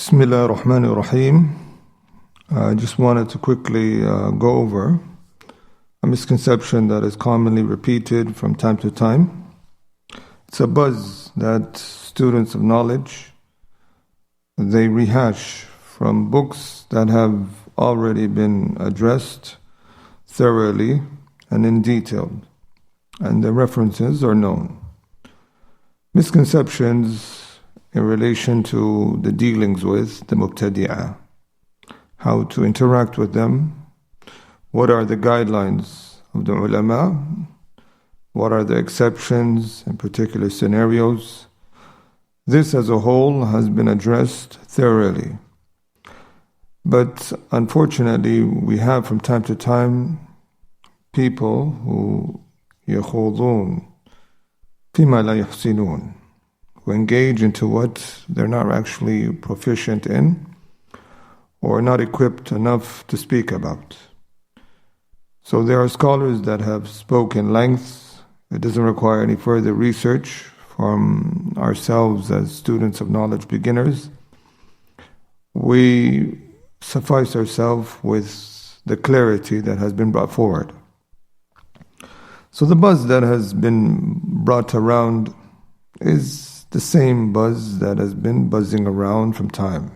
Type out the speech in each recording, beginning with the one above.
Bismillah ar-Rahman ar-Rahim. I just wanted to quickly go over a misconception that is commonly repeated from time to time. It's a buzz that students of knowledge, they rehash from books that have already been addressed thoroughly and in detail, and the references are known. Misconceptions in relation to the dealings with the mubtadi'ah, how to interact with them, what are the guidelines of the ulama, what are the exceptions in particular scenarios. This as a whole has been addressed thoroughly. But unfortunately, we have from time to time people who يخوضون فيما لا يحسنون, who engage into what they're not actually proficient in or not equipped enough to speak about. So there are scholars that have spoken length. It doesn't require any further research from ourselves as students of knowledge, beginners. We suffice ourselves with the clarity that has been brought forward. So the buzz that has been brought around is the same buzz that has been buzzing around from time.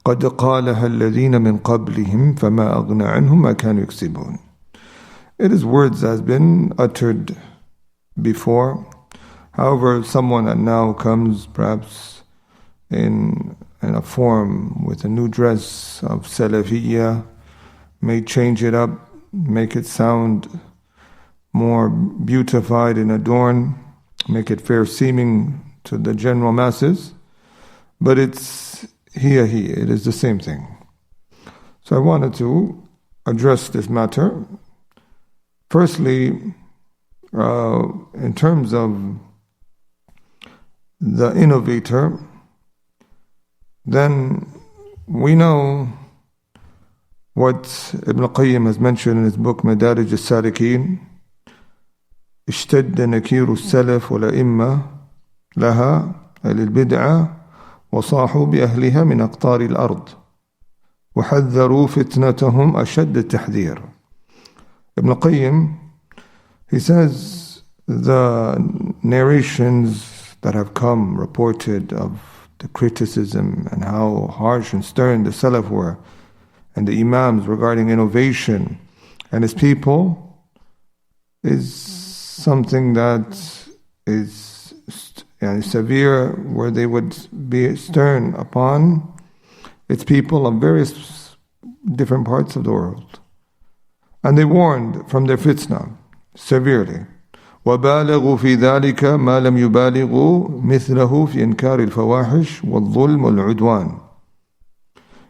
قَدْ قَالَهَا الَّذِينَ مِنْ قَبْلِهِمْ فَمَا أَغْنَى عَنْهُمْ مَا كَانُوا يَكْسِبُونَ. It is words that has been uttered before. However, someone that now comes perhaps in a form with a new dress of Salafiyya may change it up, make it sound more beautified and adorned, make it fair seeming to the general masses, but it's it is the same thing. So I wanted to address this matter. Firstly, in terms of the innovator, then we know what Ibn Qayyim has mentioned in his book Madarij al-Salikin. اشتد نكير السلف والأئمة لها للبدعة وصاحوا بأهلها من أقطار الأرض وحذروا فتنتهم أشد التحذير. Ibn Qayyim, he says the narrations that have come reported of the criticism and how harsh and stern the Salaf were and the Imams regarding innovation and his people is something that is severe, where they would be stern upon its people of various different parts of the world. And they warned from their fitna severely. وَبَالَغُوا فِي ذَلِكَ مَا لَمْ يُبَالِغُوا مِثْلَهُ فِي إِنْكَارِ الْفَوَاحِشِ وَالظُّلْمِ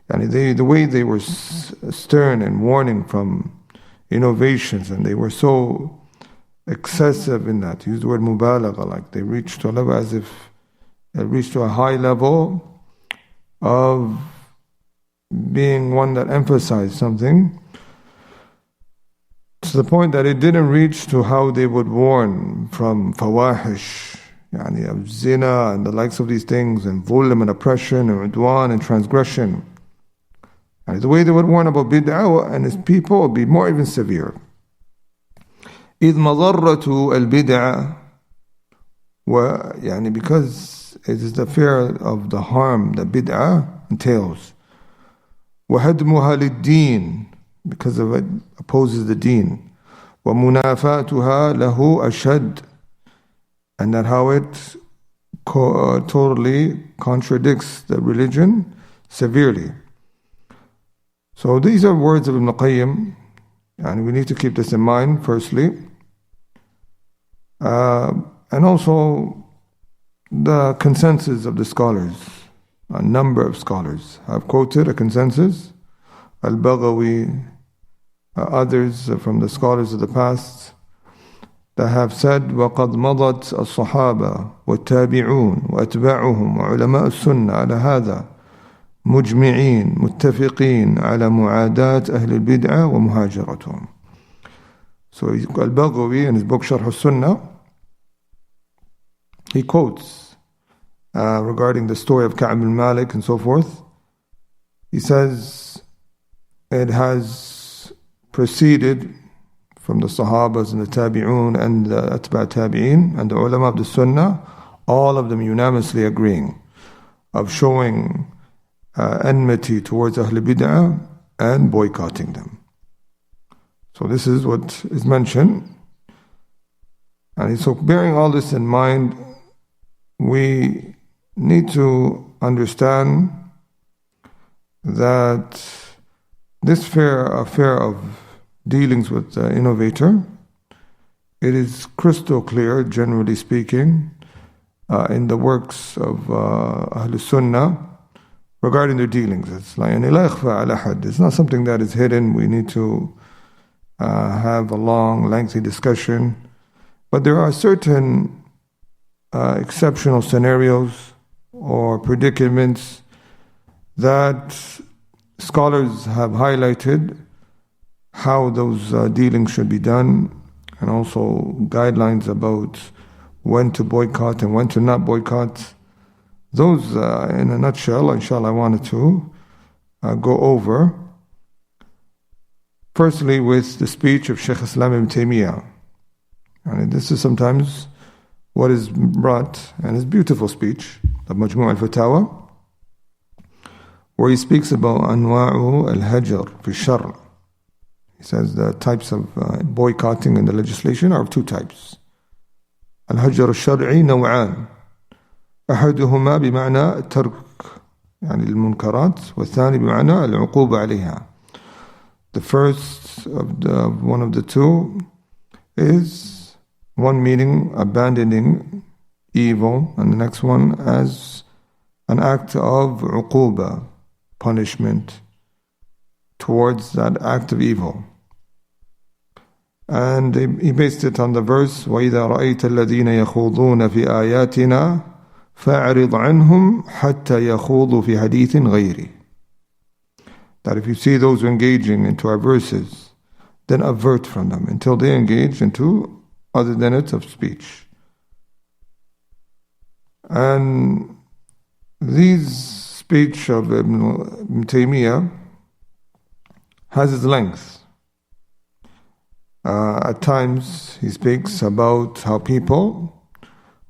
وَالْعُدْوَانِ. The way they were stern and warning from innovations, and they were so excessive in that. Use the word mubalagha, like they reached to a level as if it reached to a high level of being one that emphasized something, to the point that it didn't reach to how they would warn from fawahish, of zina and the likes of these things, and dhulm and oppression and udwan and transgression. And the way they would warn about bid'ah and his people would be more even severe. إذ مضرة البدع because it is the fear of the harm that bid'ah entails. وهدمها للدين, because of it opposes the deen. ومنافاتها له أشد, and that how it totally contradicts the religion severely. So these are words of Ibn Qayyim, and we need to keep this in mind firstly. And also the consensus of the scholars. A number of scholars have quoted a consensus. Al-Baghawi, others from the scholars of the past, that have said وَقَدْ مَضَتْ الصَّحَابَةُ وَالتَّابِعُونَ وَأَتْبَاعُهُمْ وَعُلَمَاءُ السُنَّةِ عَلَى هَذَا مجمعين متفقين على معاداة أهل البدعة ومهاجرتهم. So Al-Baghawi in his book Sharh al-Sunnah, he quotes regarding the story of Ka'b al-Malik and so forth. He says it has proceeded from the Sahabas and the Tabi'un and the Atba' Tabi'in and the ulama of the Sunnah, all of them unanimously agreeing of showing enmity towards Ahl Bid'ah and boycotting them. So this is what is mentioned. And so bearing all this in mind, we need to understand that this affair of dealings with the innovator, it is crystal clear, generally speaking, in the works of Ahl Sunnah regarding their dealings. It's like it's not something that is hidden. We need to have a long, lengthy discussion. But there are certain exceptional scenarios or predicaments that scholars have highlighted how those dealings should be done, and also guidelines about when to boycott and when to not boycott. Those, in a nutshell, inshallah, I wanted to go over. Firstly, with the speech of Shaykh Islam ibn Taymiyyah. And this is sometimes what is brought, and his beautiful speech, the Majmu' al-Fatawa, where he speaks about Anwa'u al-Hajr fi shar. He says the types of boycotting in the legislation are of two types. Al-Hajr al-Shar'i naw'an. أحدهما بمعنى ترك يعني المنكرات والثاني بمعنى العقوبة عليها. The first of one of the two is one meaning abandoning evil, and the next one as an act of uquba, punishment towards that act of evil. And he based it on the verse وَإِذَا رَأَيْتَ الَّذِينَ يَخُوضُونَ فِي آيَاتِنَا فَأَعْرِضْ عَنْهُمْ حَتَّى يَخُوضُوا فِي حَدِيثٍ غَيْرِ. That if you see those engaging into our verses, then avert from them until they engage into other than it of speech. And this speech of Ibn Taymiyyah has its length. At times he speaks about how people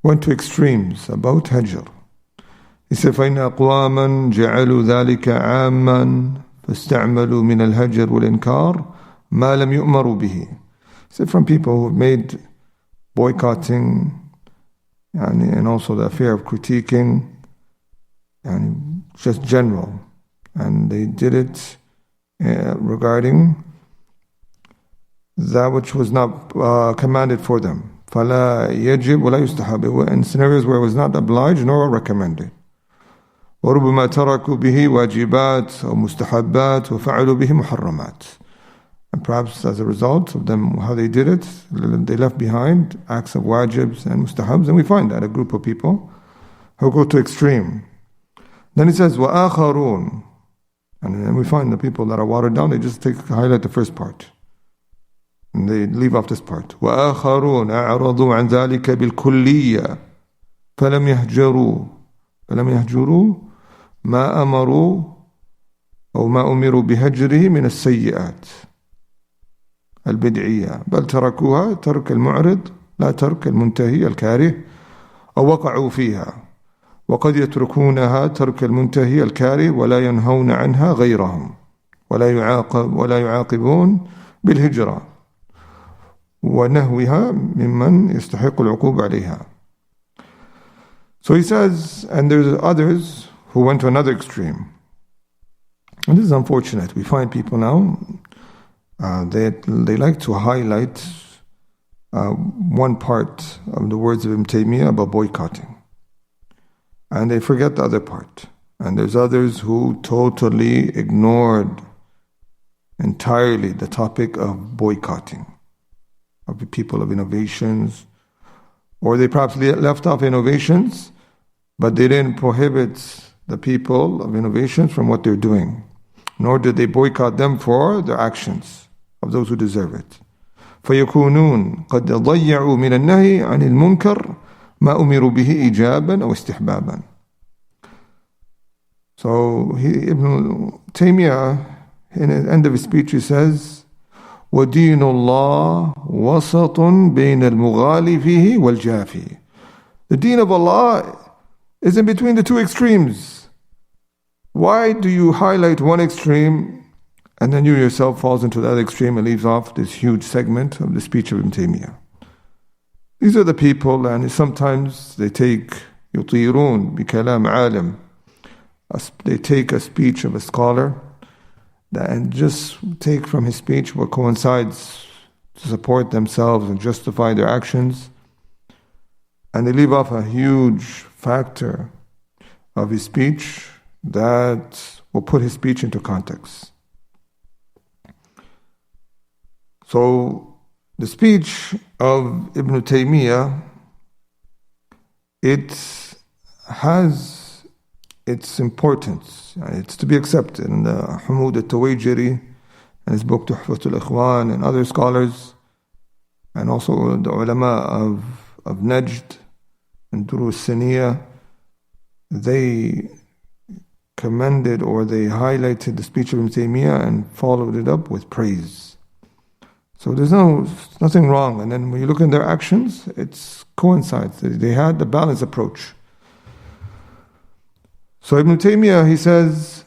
went to extremes about Hajr. He said, فَإِنَّ أَقْوَامًا جَعَلُوا ذَلِكَ عَامًا فَاسْتَعْمَلُوا مِنَ الْهَجْرِ وَالْإِنْكَارِ مَا لَمْ يُؤْمَرُوا بِهِ. He said, from people who have made boycotting and also the affair of critiquing and just general. And they did it regarding that which was not commanded for them. فَلَا يَجِبْ وَلَا يُسْتَحَبْ. In scenarios where it was not obliged nor recommended. وَرُبَّمَا تَرَكُوا بِهِ وَاجِبَاتٍ أو مُسْتَحَبَّاتٍ وَفَعَلُوا بِهِ مُحَرَّمَاتٍ. And perhaps as a result of them, how they did it, they left behind acts of wajibs and mustahabs, and we find that a group of people who go to extreme. Then he says, وَآخَرُونَ. And then we find the people that are watered down, they just highlight the first part. And they leave off this part. وَآخَرُونَ أَعْرَضُوا عَنْ ذَلِكَ بِالْكُلِّيَّةِ فَلَمْ يَهْجُرُوا مَا أَمَرُوا أو ما أمروا بهجره من السيئات البدعية بل تركوها ترك المعرض لا ترك المنتهي الكاره أو وقعوا فيها وقد يتركونها ترك المنتهي الكاره ولا ينهون عنها غيرهم ولا يعاقبون بالهجرة ونهوها ممن يستحق العقوبة عليها. So he says, and there's others who went to another extreme. And this is unfortunate. We find people now, they like to highlight one part of the words of Ibn Taymiyyah about boycotting. And they forget the other part. And there's others who totally ignored entirely the topic of boycotting, of the people of innovations. Or they perhaps left off innovations, but they didn't prohibit the people of innovations from what they're doing, nor did they boycott them for their actions of those who deserve it. فَيَكُونُونَ قَدْ ضَيَّعُوا مِنَ النَّهِي عَنِ الْمُنْكَرِ مَا أُمِرُوا بِهِ إِجَابًا أو استحبابا. So Ibn Taymiyyah, in the end of his speech, he says, وَدِينُ اللَّهِ وَسَطٌ بَيْنَ الْمُغَالِ فِيهِ وَالْجَافِي. The deen of Allah is in between the two extremes. Why do you highlight one extreme and then you yourself falls into the other extreme and leaves off this huge segment of the speech of Ibn Taymiyyah? These are the people, and sometimes they take يطيرون بكلام عالم. They take a speech of a scholar and just take from his speech what coincides to support themselves and justify their actions. And they leave off a huge factor of his speech that will put his speech into context. So the speech of Ibn Taymiyyah, it has its importance. It's to be accepted. And Hamoud al-Tawajiri and his book Tuhfat al-Ikhwan and other scholars, and also the ulama of Najd and Durus Saniya, they commended or they highlighted the speech of Ibn Taymiyyah and followed it up with praise. So there's nothing wrong. And then when you look in their actions, it coincides. They had the balanced approach. So Ibn Taymiyyah, he says,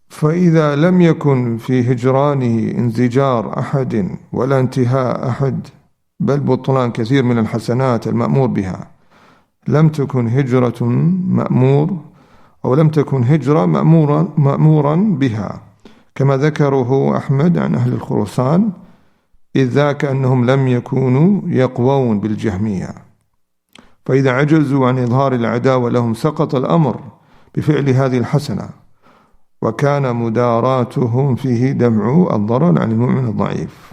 فإذا لم يكن في هجرانه انزجار أحد ولا انتهاء أحد بل بطلان كثير من الحسنات المأمور بها لم تكن هجرة مأمور أو لم تكن هجرة مأمورا بها كما ذكره أحمد عن أهل الخراسان إذ ذاك أنهم لم يكونوا يقوون بالجهمية فإذا عجزوا عن إظهار العداوة لهم سقط الأمر بفعل هذه الحسنة وكان مداراتهم فيه دفع الضرر عن المؤمن الضعيف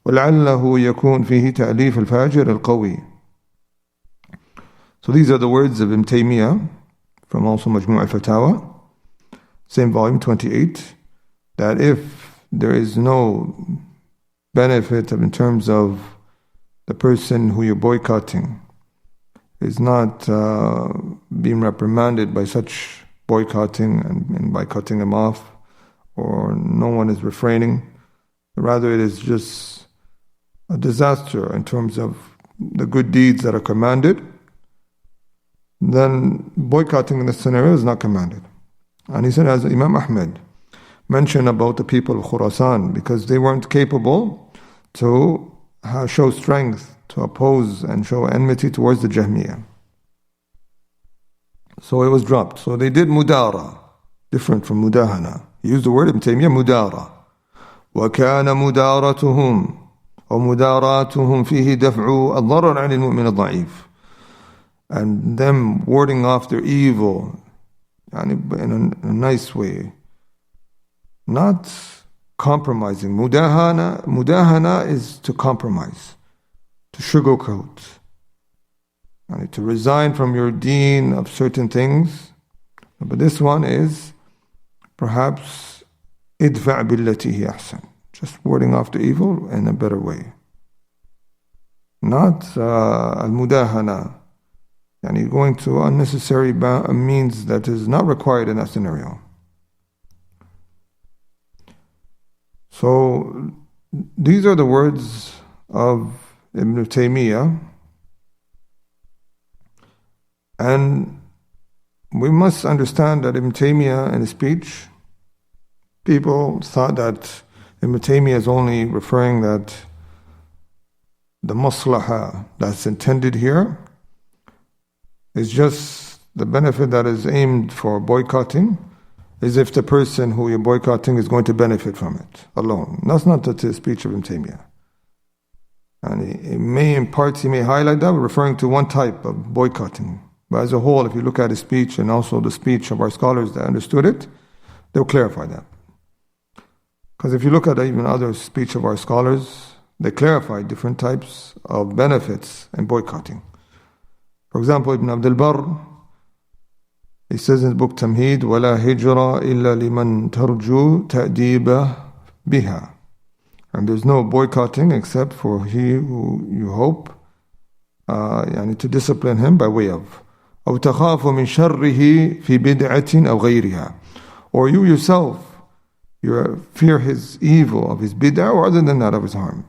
ولعله يكون فيه تأليف الفاجر القوي. So these are the words of Ibn Taymiyyah from also Majmu' al-Fatawa, same volume 28, that if there is no benefit in terms of the person who you're boycotting is not being reprimanded by such boycotting and by cutting him off, or no one is refraining, rather it is just a disaster in terms of the good deeds that are commanded, then boycotting in this scenario is not commanded. And he said, as Imam Ahmed mentioned about the people of Khurasan, because they weren't capable to show strength to oppose and show enmity towards the Jahmiyyah. So it was dropped. So they did mudara, different from mudahana. He used the word Ibn Taymiyyah, mudara. وَكَانَ مُدَارَتُهُمْ وَمُدَارَاتُهُمْ فِيهِ دَفْعُ الضَّرَرِ عَنِ الْمُؤْمِنِ الضَّعِيفِ. And them warding off their evil in a nice way. Not compromising. Mudahana is to compromise, to sugarcoat, to resign from your deen of certain things. But this one is perhaps idfa' billati hi ahsan, just warding off the evil in a better way. Not al-mudahana, going to unnecessary means that is not required in that scenario. So these are the words of Ibn Taymiyyah, and we must understand that Ibn Taymiyyah in his speech, people thought that Ibn Taymiyyah is only referring that the maslaha that's intended here is just the benefit that is aimed for boycotting, is if the person who you're boycotting is going to benefit from it alone. That's not the speech of Ibn Taymiyyah. And he may, in parts, he may highlight that, referring to one type of boycotting. But as a whole, if you look at his speech and also the speech of our scholars that understood it, they'll clarify that. Because if you look at even other speech of our scholars, they clarify different types of benefits in boycotting. For example, Ibn Abdul Barr, he says in his book Tamheed, وَلَا هِجْرَ إِلَّا لِمَنْ تَرْجُو تَأْدِيبَ بِهَا. And there's no boycotting except for he who you hope to discipline him by way of. أو تخاف من شره في بدعة أو غيرها. Or you yourself, you fear his evil of his bid'ah, or other than that, of his harm.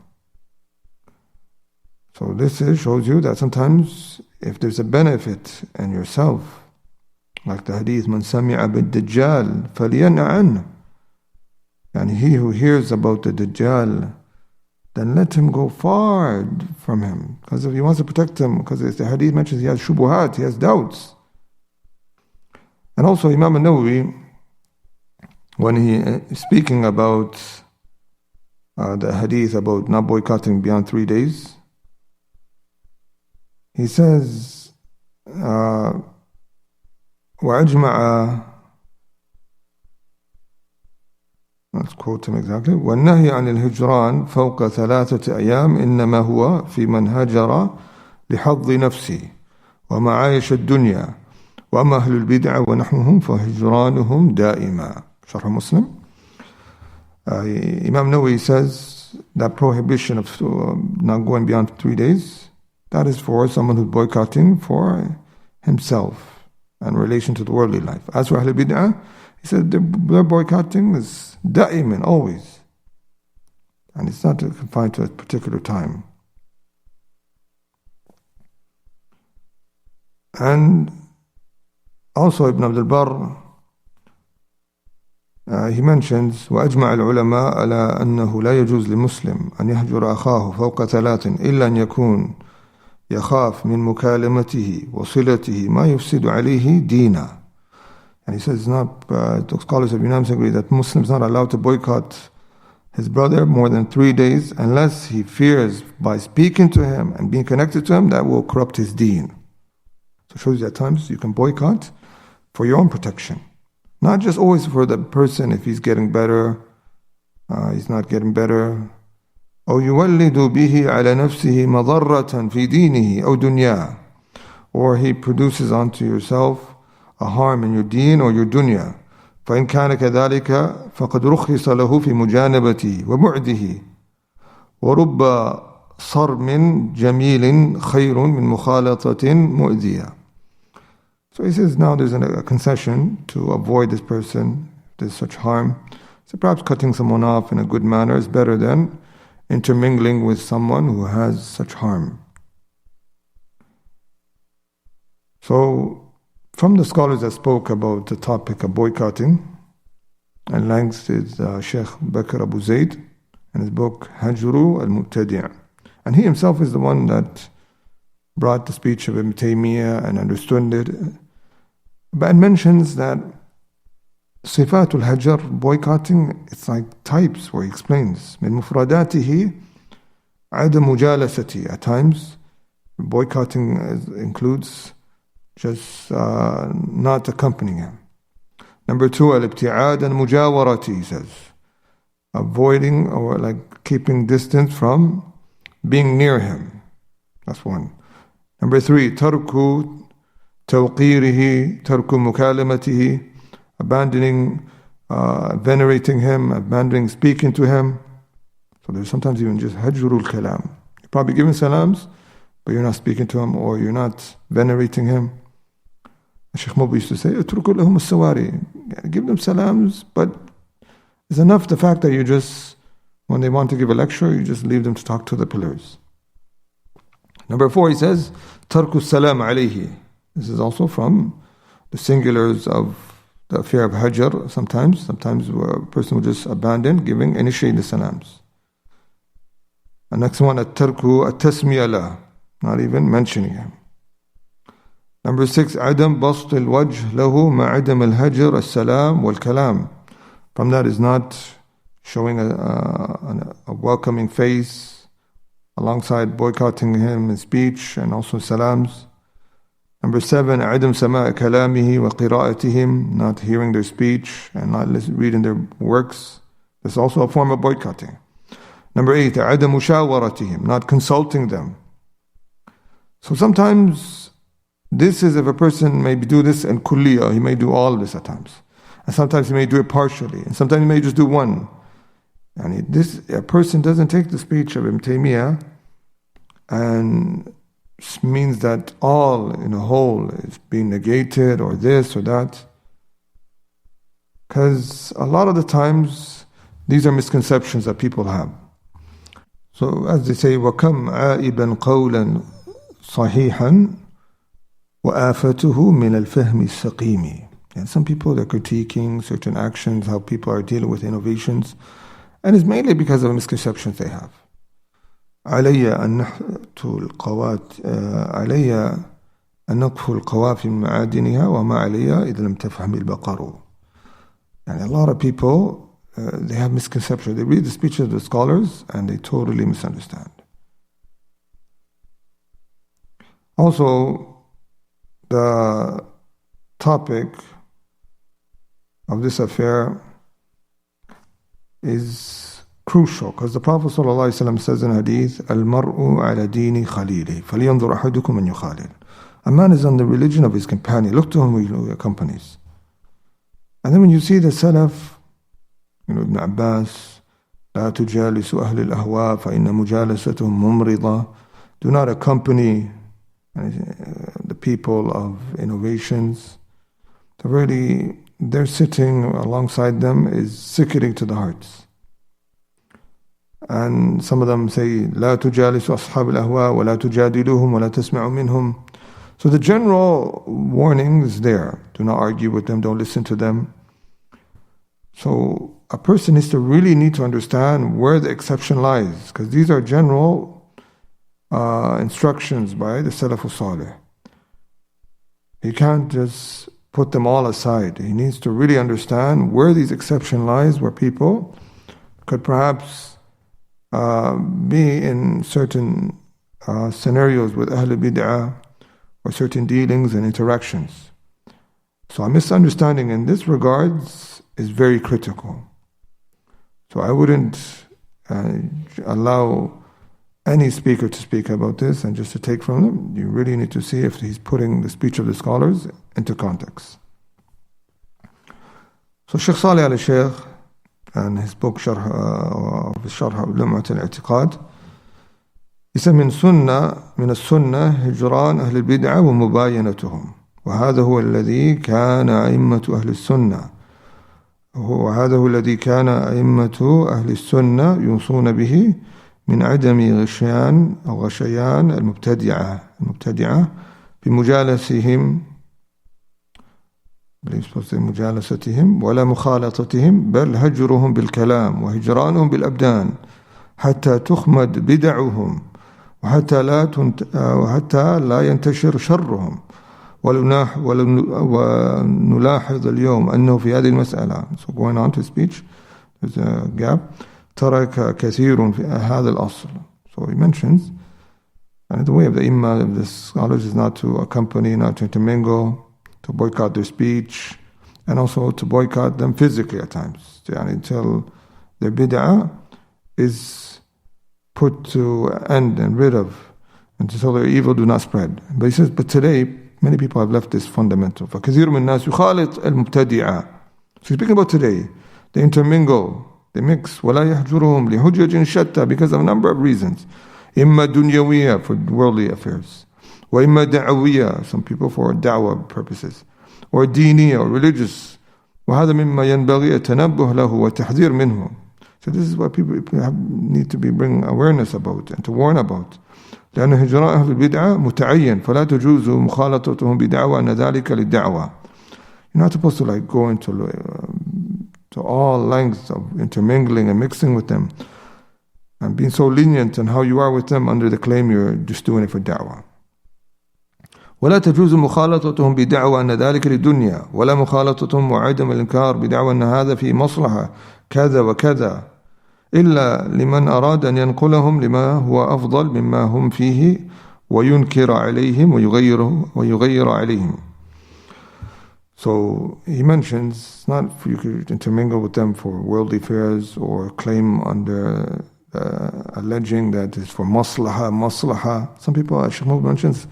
So this shows you that sometimes if there's a benefit in yourself, like the hadith, من سمع بالدجال فلينأ عنه. And he who hears about the Dajjal, then let him go far from him. Because if he wants to protect him, because the hadith mentions he has shubuhat, he has doubts. And also Imam al-Nawawi, when he is speaking about the hadith about not boycotting beyond 3 days, he says, وأجمع, let's quote him exactly, والنهي عن الهجران فوق 3 أيام إنما هو في من هجر لحظ نفسه ومعايش الدنيا وأما أهل البدع ونحوهم فهجرانهم دائما. Sharh Muslim. Imam Nawawi says that prohibition of not going beyond 3 days, that is for someone who's boycotting for himself in relation to the worldly life. As for Ahl Bid'ah, he said their boycotting is da'iman, always. And it's not confined to a particular time. And also Ibn Abdul Barr, he mentions وأجمع العلماء على أنه لا يجوز لمسلم أن يهجر أخاه فوق 3 إلا أن يكون يخاف من مكالمته وصلته ما يفسد عليه دينا. And he says, the scholars have unanimously agreed that Muslims are not allowed to boycott his brother more than 3 days unless he fears by speaking to him and being connected to him that will corrupt his deen. So it shows you at times you can boycott for your own protection. Not just always for the person if he's getting better, he's not getting better. أو يولد به على نفسه مضرة في دينه أو دنياه. Or he produces onto yourself a harm in your deen or your dunya. فإن كان كذلك فقد رخص له في مجانبته وبعده ورب صرم جميل خير من مخالطة مؤذية. So he says now there's a concession to avoid this person, if there's such harm. So perhaps cutting someone off in a good manner is better than intermingling with someone who has such harm. So from the scholars that spoke about the topic of boycotting, at length is Sheikh Bakr Abu Zayd in his book Hajru al-Mubtadi'. And he himself is the one that brought the speech of Ibn Taymiyyah and understood it. But it mentions that Sifatul Hajar, boycotting, it's like types where he explains. من مفرداته عدم مجالسته. At times, boycotting includes just not accompanying him. Number 2, الابتعاد عن مجاورته, he says. Avoiding or like keeping distance from being near him. That's 1. Number 3, ترك توقيره, ترك مكالمته, abandoning, venerating him, abandoning speaking to him. So there's sometimes even just hajrul kalam. You're probably giving salams, but you're not speaking to him or you're not venerating him. Sheikh Mubi used to say, اتركوا لهم السواري. Give them salams, but it's enough the fact that you just, when they want to give a lecture, you just leave them to talk to the pillars. Number 4, he says, ترك السلام عليه. This is also from the singulars of the affair of Hajar. Sometimes a person will just abandon initiate the salams. The next one, الترك التسمية له, not even mentioning him. Number 6, عدم بسط الوجه له مع عدم الهجر السلام والكلام. From that is not showing a welcoming face alongside boycotting him in speech and also salams. Number 7, عدم سماع كلامه وقراءتهم, not hearing their speech and not reading their works. This is also a form of boycotting. Number 8, عدم مشاورتهم, not consulting them. So sometimes this is if a person may do this in kulliyah, he may do all of this at times. And sometimes he may do it partially. And sometimes he may just do one. And a person doesn't take the speech of Ibn Taymiyyah and means that all in a whole is being negated or this or that. Because a lot of the times, these are misconceptions that people have. So as they say, وَكَمْ عَائِبًا قَوْلًا صَحِيحًا وَآفَتُهُ مِنَ الْفَهْمِ السَّقِيمِ. And some people are critiquing certain actions, how people are dealing with innovations, and it's mainly because of misconceptions they have. علي أن نقف القوافي من معادنها وما علي إذا لم تفهم البقر. And a lot of people, they have misconceptions. They read the speeches of the scholars and they totally misunderstand. Also, the topic of this affair is crucial because the Prophet ﷺ says in hadith, الْمَرْءُ عَلَى دِينِ خَلِيلِهِ فَلْيَنْظُرْ أَحَدُكُمْ مَنْ يُخَالِلُ. A man is on the religion of his companion. Look to him who he accompanies. And then when you see the Salaf, Ibn Abbas, لا تجالس أهل الأهواء فإن مجالستهم ممرضة. Do not accompany the people of innovations. So really, they're sitting alongside them is sickening to the hearts. And some of them say, لا تجالس أصحاب الأهواء ولا تجادلوهم ولا تسمعوا منهم. So the general warning is there. Do not argue with them, don't listen to them. So a person needs to really need to understand where the exception lies, because these are general instructions by the Salaf Salih. He can't just put them all aside. He needs to really understand where these exception lies, where people could perhaps be in certain scenarios with Ahl Bid'ah or certain dealings and interactions. So a misunderstanding in this regards is very critical. So I wouldn't allow any speaker to speak about this and just to take from them. You really need to see if he's putting the speech of the scholars into context. So Shaykh Salih al-Shaykh and his book Sharh Lum'at al-I'tiqad, he said من السنة هجران أهل البدعة ومباينتهم وهذا هو الذي كان أئمة أهل السنة يوصون به من عدم غشيان المبتدعة بمجالستهم ولا مخالطتهم بل هجرهم بالكلام وهجرانهم بالأبدان حتى تخمد بدعهم وحتى لا ينتشر شرهم ونلاحظ اليوم أنه في هذه المسألة. So going on to speech, there's a gap. ترك كثير في هذا الأصل. So he mentions, and the way of the Imam of the scholars is not to accompany, not to intermingle, to boycott their speech, and also to boycott them physically at times, until their bid'ah is put to end and rid of, until their evil do not spread. But he says, but today, many people have left this fundamental. فَكَثِيرٌ مِنْ النَّاسِ يُخَالِطْ الْمُبْتَدِعَةِ. So he's speaking about today. They intermingle, they mix. وَلَا يَحْجُرُهُمْ لِحُجَّجٍ شَتَّى, because of a number of reasons. إِمَّا دُنْيَوِيَّةً, for worldly affairs. وَإِمَّا دَعَوِيَّةً, some people for da'wah purposes. Or دينية, or religious. وَهَذَا مِمَّا يَنْبَغِي التَّنَبُّهُ لَهُ وَالتَّحْذِيرُ مِنْهُ. So this is what people need to be bringing awareness about and to warn about. لأن هجراء أهل البدعة متعين فلا تجوز مخالطتهم بدعوى أن ذلك للدعوة. You're not supposed to go into to all lengths of intermingling and mixing with them and being so lenient in how you are with them under the claim you're just doing it for da'wah. ولا تجوز مخالطتهم بدعوى أن ذلك للدنيا ولا مخالطتهم وعدم الإنكار بدعوى أن هذا في مصلحة كذا وكذا إلا لمن أراد أن ينقلهم لما هو أفضل مما هم فيه وينكر عليهم ويغير عليهم. So he mentions, not for you to intermingle with them for worldly affairs or claim under alleging that it's for maslaha. Some people, as Shaykh mentions,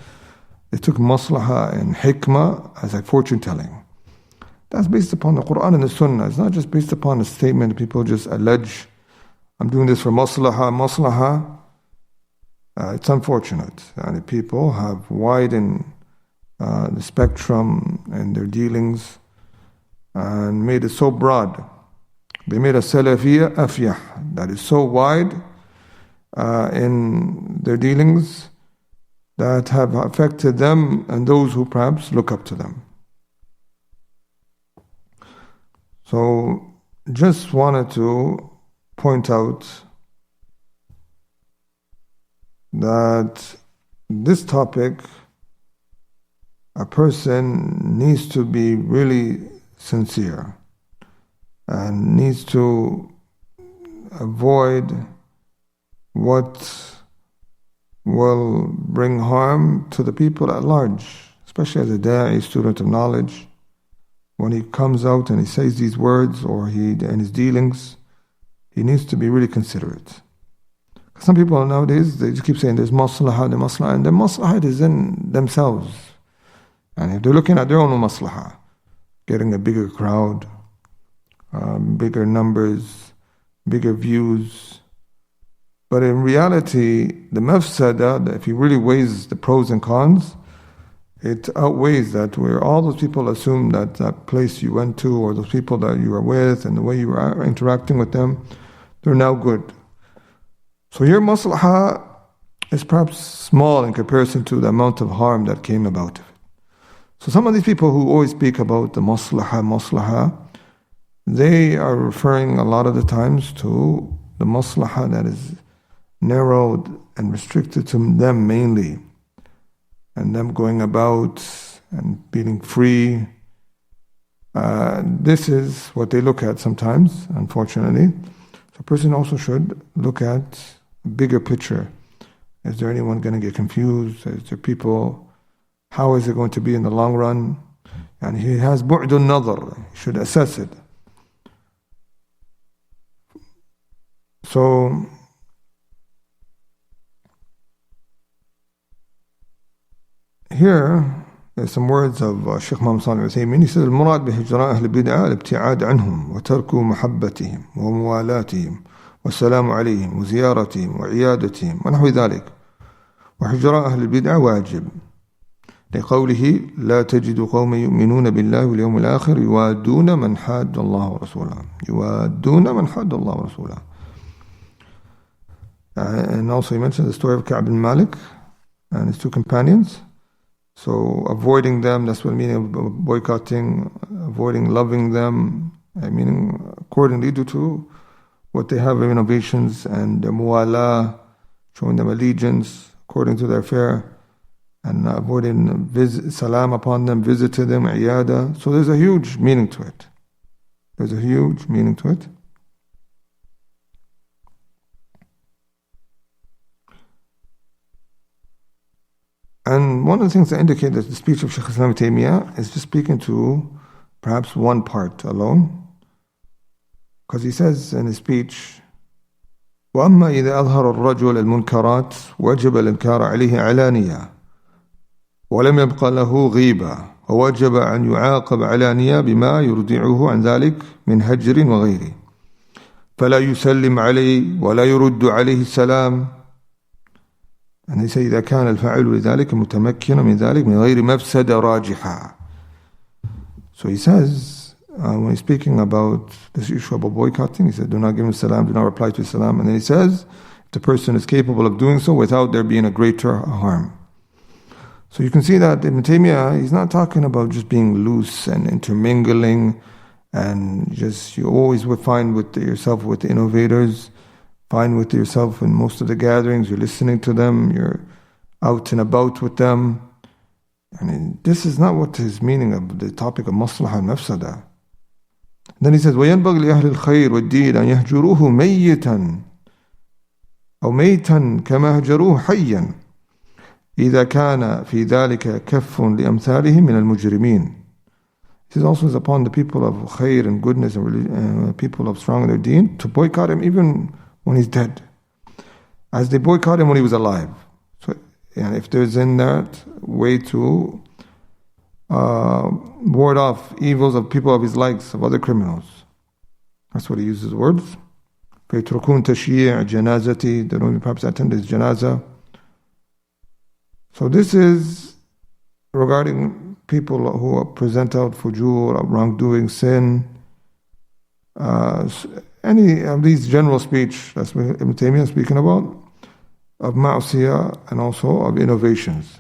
they took maslaha and hikmah as like fortune telling. That's based upon the Quran and the Sunnah. It's not just based upon a statement people just allege, I'm doing this for maslaha. It's unfortunate. And people have widened the spectrum in their dealings and made it so broad. They made a salafiyya afyah that is so wide in their dealings that have affected them and those who perhaps look up to them. So just wanted to point out that this topic, a person needs to be really sincere and needs to avoid what will bring harm to the people at large, especially as a da'i, student of knowledge. When he comes out and he says these words or in his dealings, he needs to be really considerate. Some people nowadays, they just keep saying there's maslahah, and the maslahah is in themselves. And if they're looking at their own maslahah, getting a bigger crowd, bigger numbers, bigger views. But in reality, the mafsada, if he really weighs the pros and cons, it outweighs that, where all those people assume that that place you went to or those people that you were with and the way you were interacting with them, they're now good. So your maslahah is perhaps small in comparison to the amount of harm that came about of it. So some of these people who always speak about the maslahah, they are referring a lot of the times to the maslahah that is narrowed and restricted to them mainly, and them going about and being free. This is what they look at sometimes, unfortunately. So a person also should look at a bigger picture. Is there anyone going to get confused? Is there people? How is it going to be in the long run? And he has bu'dun nadar. He should assess it. So here there's some words of Shaykh Muhammad Salih al-Uthaymin. He says, المراد بهجراء أهل البدعة الابتعاد عنهم وترك محبتهم وموالاتهم والسلام عليهم وزيارتهم وعيادتهم ونحو ذلك. وهجراء أهل البدعة واجب لقوله لا تجد قوما يؤمنون بالله واليوم الآخر يوادون من حاد الله ورسوله. يوادون من حاد الله ورسوله. And also he mentioned the story of Ka'b bin Malik and his two companions. So avoiding them, that's what I mean of boycotting, avoiding loving them, meaning accordingly due to what they have of innovations and their muwala, showing them allegiance according to their fare, and avoiding salam upon them, visit to them, iyada. So there's a huge meaning to it. There's a huge meaning to it. And one of the things that indicate that the speech of Shaykh Islam Taymiyyah is just speaking to perhaps one part alone. Because he says in his speech, وَأَمَّا إِذَا أَظْهَرَ الرَّجُلَ الْمُنْكَرَاتِ وَجَبَ الْإِنْكَارَ عَلَيْهِ عَلَانِيَةً وَلَمْ يَبْقَ لَهُ غِيبَةً وَوَجَبَ أَنْ يُعَاقَبَ عَلَانِيَةً بِمَا يُرْضِعُهُ عَنْ ذَلِكَ مِنْ هَجْرٍ وَغَيْرِهِ فَلَا يُسَلِّمْ عَلَيْهِ وَلَا يُرُدُّ عَلَيْهِ السَّلَامِ. And he says إذا كان الفاعل لذلك متمكنا من ذلك من غير مفسدة راجحة. So he says, when he's speaking about this issue about boycotting, he said, do not give him salam, do not reply to his salam. And then he says, if the person is capable of doing so without there being a greater harm. So you can see that Ibn Taymiyyah, he's not talking about just being loose and intermingling and just, you always would find with yourself with the innovators, find with yourself in most of the gatherings, you're listening to them, you're out and about with them. I mean, this is not what his meaning of the topic of maslahah and mafsada. Then he says, وَيَنْبَغْ لِأَهْلِ الْخَيْرِ وَالدِّينِ أَنْ يَهْجُرُوهُ مَيِّتًا أو ميتا كما هجروه حيا إذا كان في ذلك كف لأمثالهم من المجرمين. This also is upon the people of khair and goodness and people of strong in their deen to boycott him even when he's dead, as they boycott him when he was alive. So, and if there's in that way to ward off evils of people of his likes, of other criminals. That's what he uses words. فَيَتْرُكُونَ تَشْيِيعَ جَنَازَتِي. They don't perhaps attend his janazah. So this is regarding people who present out fujur, wrongdoing, sin, any of these general speech, that's what Ibn Taymiyyah is speaking about, of ma'asiyah and also of innovations.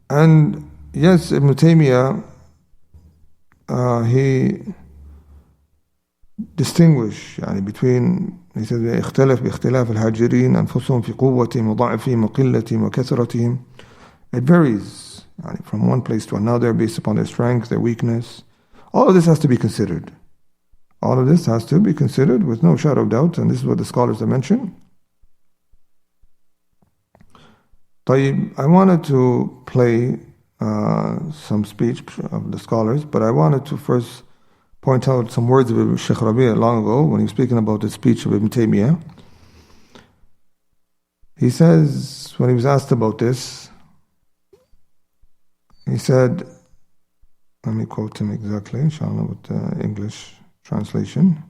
And yes, Ibn Taymiyyah, he distinguished between, he said, اختلف باختلاف الهاجرين أنفسهم في قوتهم وضعفهم وقلتهم وكثرتهم. It varies from one place to another based upon their strength, their weakness. All of this has to be considered. All of this has to be considered with no shadow of doubt, and this is what the scholars have mentioned. I wanted to play some speech of the scholars, but I wanted to first point out some words of Sheikh Rabi' long ago when he was speaking about the speech of Ibn Taymiyyah. He says, when he was asked about this, he said, let me quote him exactly, inshallah, with the English translation.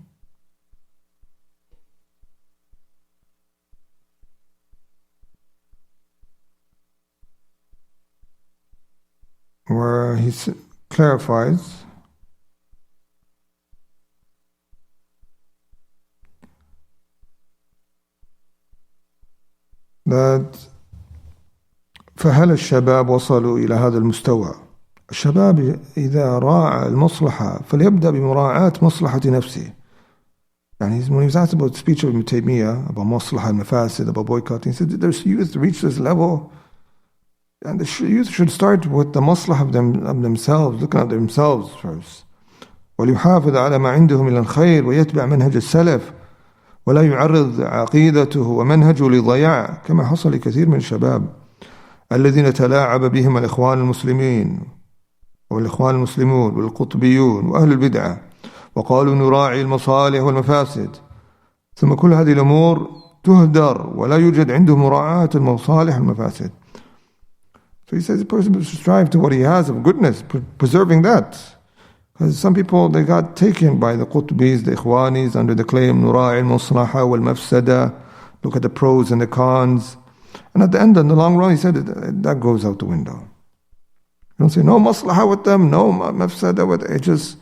Where he clarifies that فهل الشباب وصلوا إلى هذا المستوى؟ الشباب إذا راعى المصلحة فليبدأ بمراعاة مصلحة نفسه. When he was asked about the speech of Ibn Taymiyyah about maslahah and mafasid, about boycotting, he said that there's youth to reach this level, and the youth should start with the maslahah of themselves, looking at themselves first. وليحافظ على ما عنده من الخير ويتبع منهج السلف ولا يعرض عقيدته ومنهجه لضياع كما حصل لكثير من الشباب الذين تلاعب بهم الإخوان المسلمين والإخوان المسلمون والقطبيون وأهل البدعة وقالوا نراعي المصالح والمفاسد، ثم كل هذه الأمور تهدر ولا يوجد عنده مراعاة المصالح والمفاسد. So he says the person should strive to what he has of goodness, preserving that. Because some people, they got taken by the Qutbis, the Ikhwanis, under the claim نراعي المصلحة والمفسدة, look at the pros and the cons. And at the end, in the long run, he said that goes out the window. You don't say no maslahah with them, no mafsada with it. Just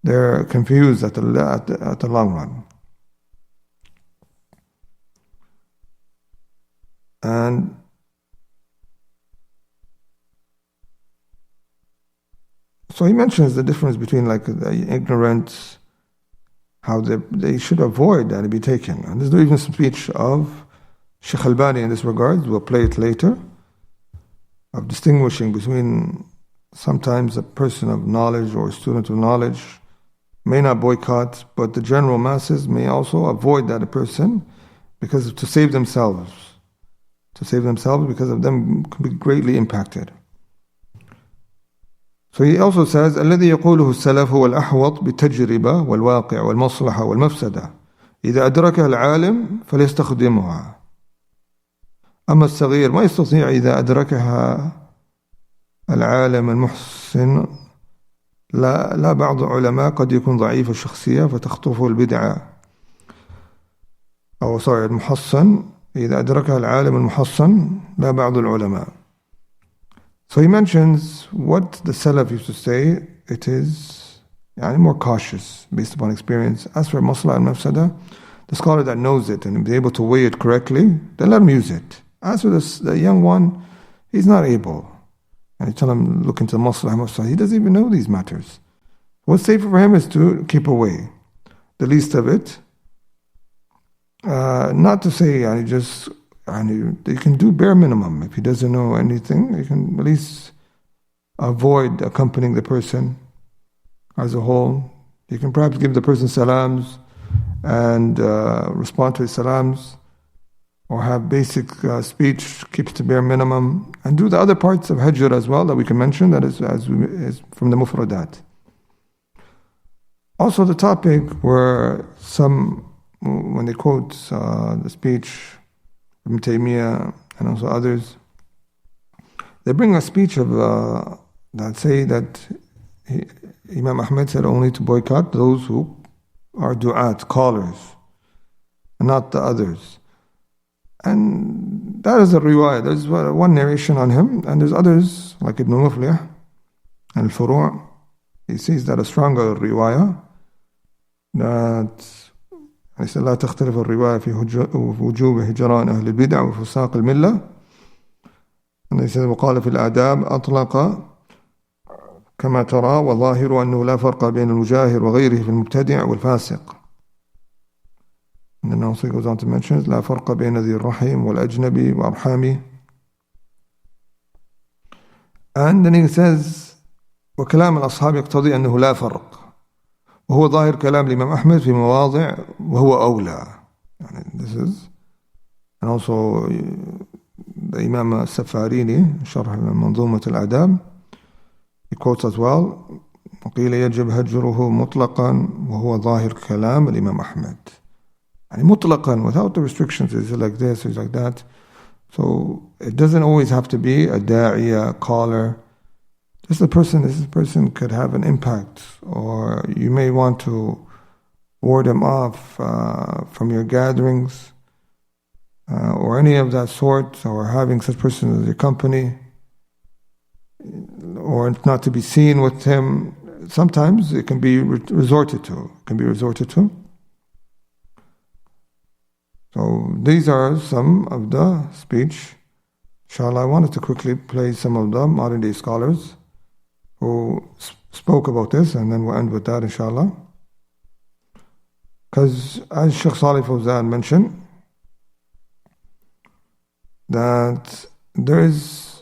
they're confused at the long run. And so he mentions the difference between the ignorant, how they should avoid that to be taken. And there's even a speech of Sheikh Albani in this regard, we'll play it later, of distinguishing between sometimes a person of knowledge or a student of knowledge may not boycott, but the general masses may also avoid that person because to save themselves because of them can be greatly impacted. So he also says الذي يقوله السلف هو الأحوط بالتجربة والواقع والمصلحة والمفسدة إذا أدركها العالم فليستخدمها، أما الصغير ما يستطيع إذا أدركها العالم المحسن. لا بعض العلماء قد يكون ضعيف الشخصية فتخطفه البدعة المحصن إذا أدركها العالم المحصن لا بعض العلماء. So he mentions what the Salaf used to say. It is more cautious based upon experience. As for Masla and Mafsada, the scholar that knows it and is able to weigh it correctly, then let him use it. As for the young one, he's not able. And you tell him, look into Masla and Mafsada. He doesn't even know these matters. What's safer for him is to keep away. The least of it. Not to say you can do bare minimum. If he doesn't know anything, you can at least avoid accompanying the person as a whole. You can perhaps give the person salams and respond to his salams, or have basic speech, keep it to bare minimum, and do the other parts of hajr as well that we can mention, that is from the mufradat. Also the topic where when they quote the speech from Taymiyyah and also others, they bring a speech of that say that Imam Ahmed said only to boycott those who are du'at, callers, and not the others. And that is a riwayah. There's one narration on him, and there's others like Ibn Muflih and Al-Furu'. He sees that a stronger riwayah that لا تختلف الرواية في وجوب هجران أهل البدع وفساق الملة. And he says وقال في الآداب أطلق كما ترى والظاهر أنه لا فرق بين المجاهر وغيره في المبتدع والفاسق. And then also he goes on to mention لا فرق بين ذي الرحم والأجنبي وأرحامه. And then he says وكلام الأصحاب يقتضي أنه لا فرق وهو ظاهر كلام الإمام أحمد في مواضع وهو أولى. يعني this is, and also the Imam السفاريني شرح منظومة الآداب, he quotes as well وقيل يجب هجره مطلقا وهو ظاهر كلام الإمام أحمد. يعني مطلقا, without the restrictions, is it like this, is it like that. So it doesn't always have to be a da'iya, a caller. This person could have an impact, or you may want to ward him off from your gatherings, or any of that sort, or having such person as your company, or not to be seen with him. Sometimes it can be resorted to. So these are some of the speech. Inshallah, I wanted to quickly play some of the modern day scholars who spoke about this, and then we'll end with that, inshallah. Because as Sheikh Salih Fawzan mentioned, that there is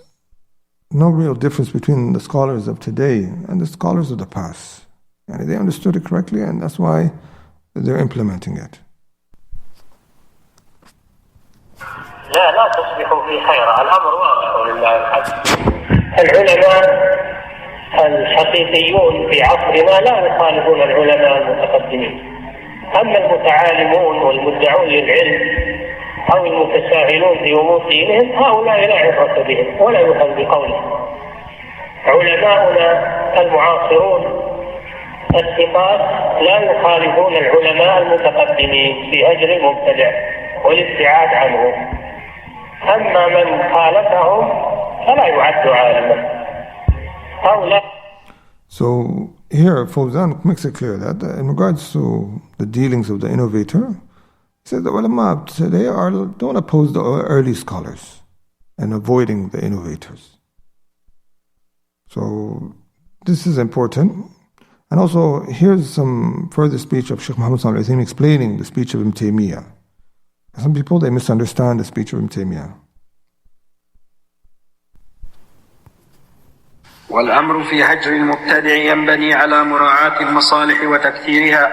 no real difference between the scholars of today and the scholars of the past. And they understood it correctly, and that's why they're implementing it. لا تصبحوا في خير. الأمر واضح ولله الحمد. العلماء الحقيقيون في عصرنا لا يخالفون العلماء المتقدمين. أما المتعالمون والمدعون للعلم أو المتساهلون في أمور دينهم هؤلاء لا عبرة بهم ولا يؤخذ بقولهم. علماؤنا المعاصرون الثقات لا يخالفون العلماء المتقدمين في هجر المبتدع والابتعاد عنه. أما من خالفهم فلا يعد عالما. So here Fawzan makes it clear that in regards to the dealings of the innovator, he says the ulama today don't oppose the early scholars and avoiding the innovators. So this is important. And also here's some further speech of Sheikh Muhammad Salih Al-Uthaymeen explaining the speech of Ibn Taymiyyah. Some people, they misunderstand the speech of Ibn Taymiyyah. والأمر في هجر المبتدع ينبني على مراعاة المصالح وتكثيرها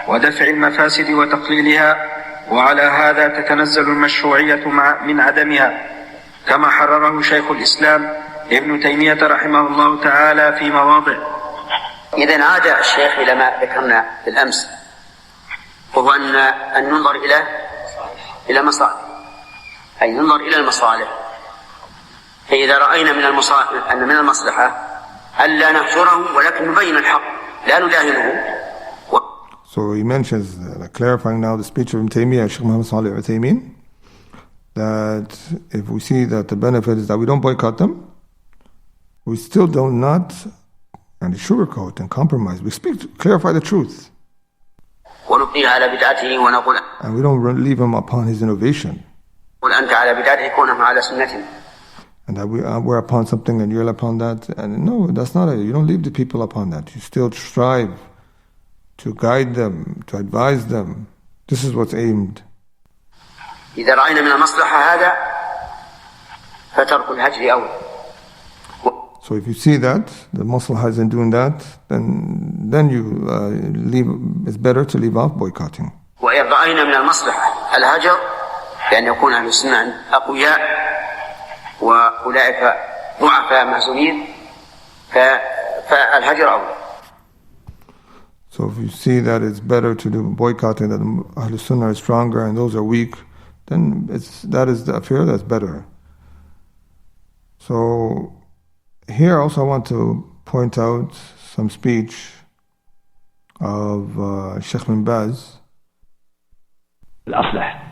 ودفع المفاسد وتقليلها، وعلى هذا تتنزل المشروعية من عدمها، كما حرره شيخ الإسلام ابن تيمية رحمه الله تعالى في مواضع. إذن عاد الشيخ إلى ما ذكرنا بالأمس، وهو أن ننظر إلى مصالح، أي ننظر إلى المصالح. فإذا رأينا أن من المصلحة ألا نهجره ولكن نبين الحق لا نداهنه. So he mentions, clarifying now the speech of Ibn Taymiyyah, Sheikh Muhammad Salih Al-Uthaymeen, that if we see that the benefit is that we don't boycott them, we still do not sugarcoat and compromise. We clarify the truth. ونبقيه على بدعته ونقول. And we don't leave him upon his innovation. وأنت على بدعته كونهم على سنته. And that we're upon something and you're upon that. And no, that's not it. You don't leave the people upon that. You still strive to guide them, to advise them. This is what's aimed. إذا رأينا من المصلحة هذا فترك الهجر أولى. So if you see that the maslahah is in doing that, then you leave. It's better to leave off boycotting. وإن رأينا من المصلحة الهجر لأن يكون أهل السنة أقوياء وأولئك ضعفاء مهزومين فالهجر أولى. So if you see that it's better to do boycotting, that Ahlul Sunnah is stronger and those are weak, then that is the affair that's better. So here also I want to point out some speech of Sheikh bin Baz. الأصلح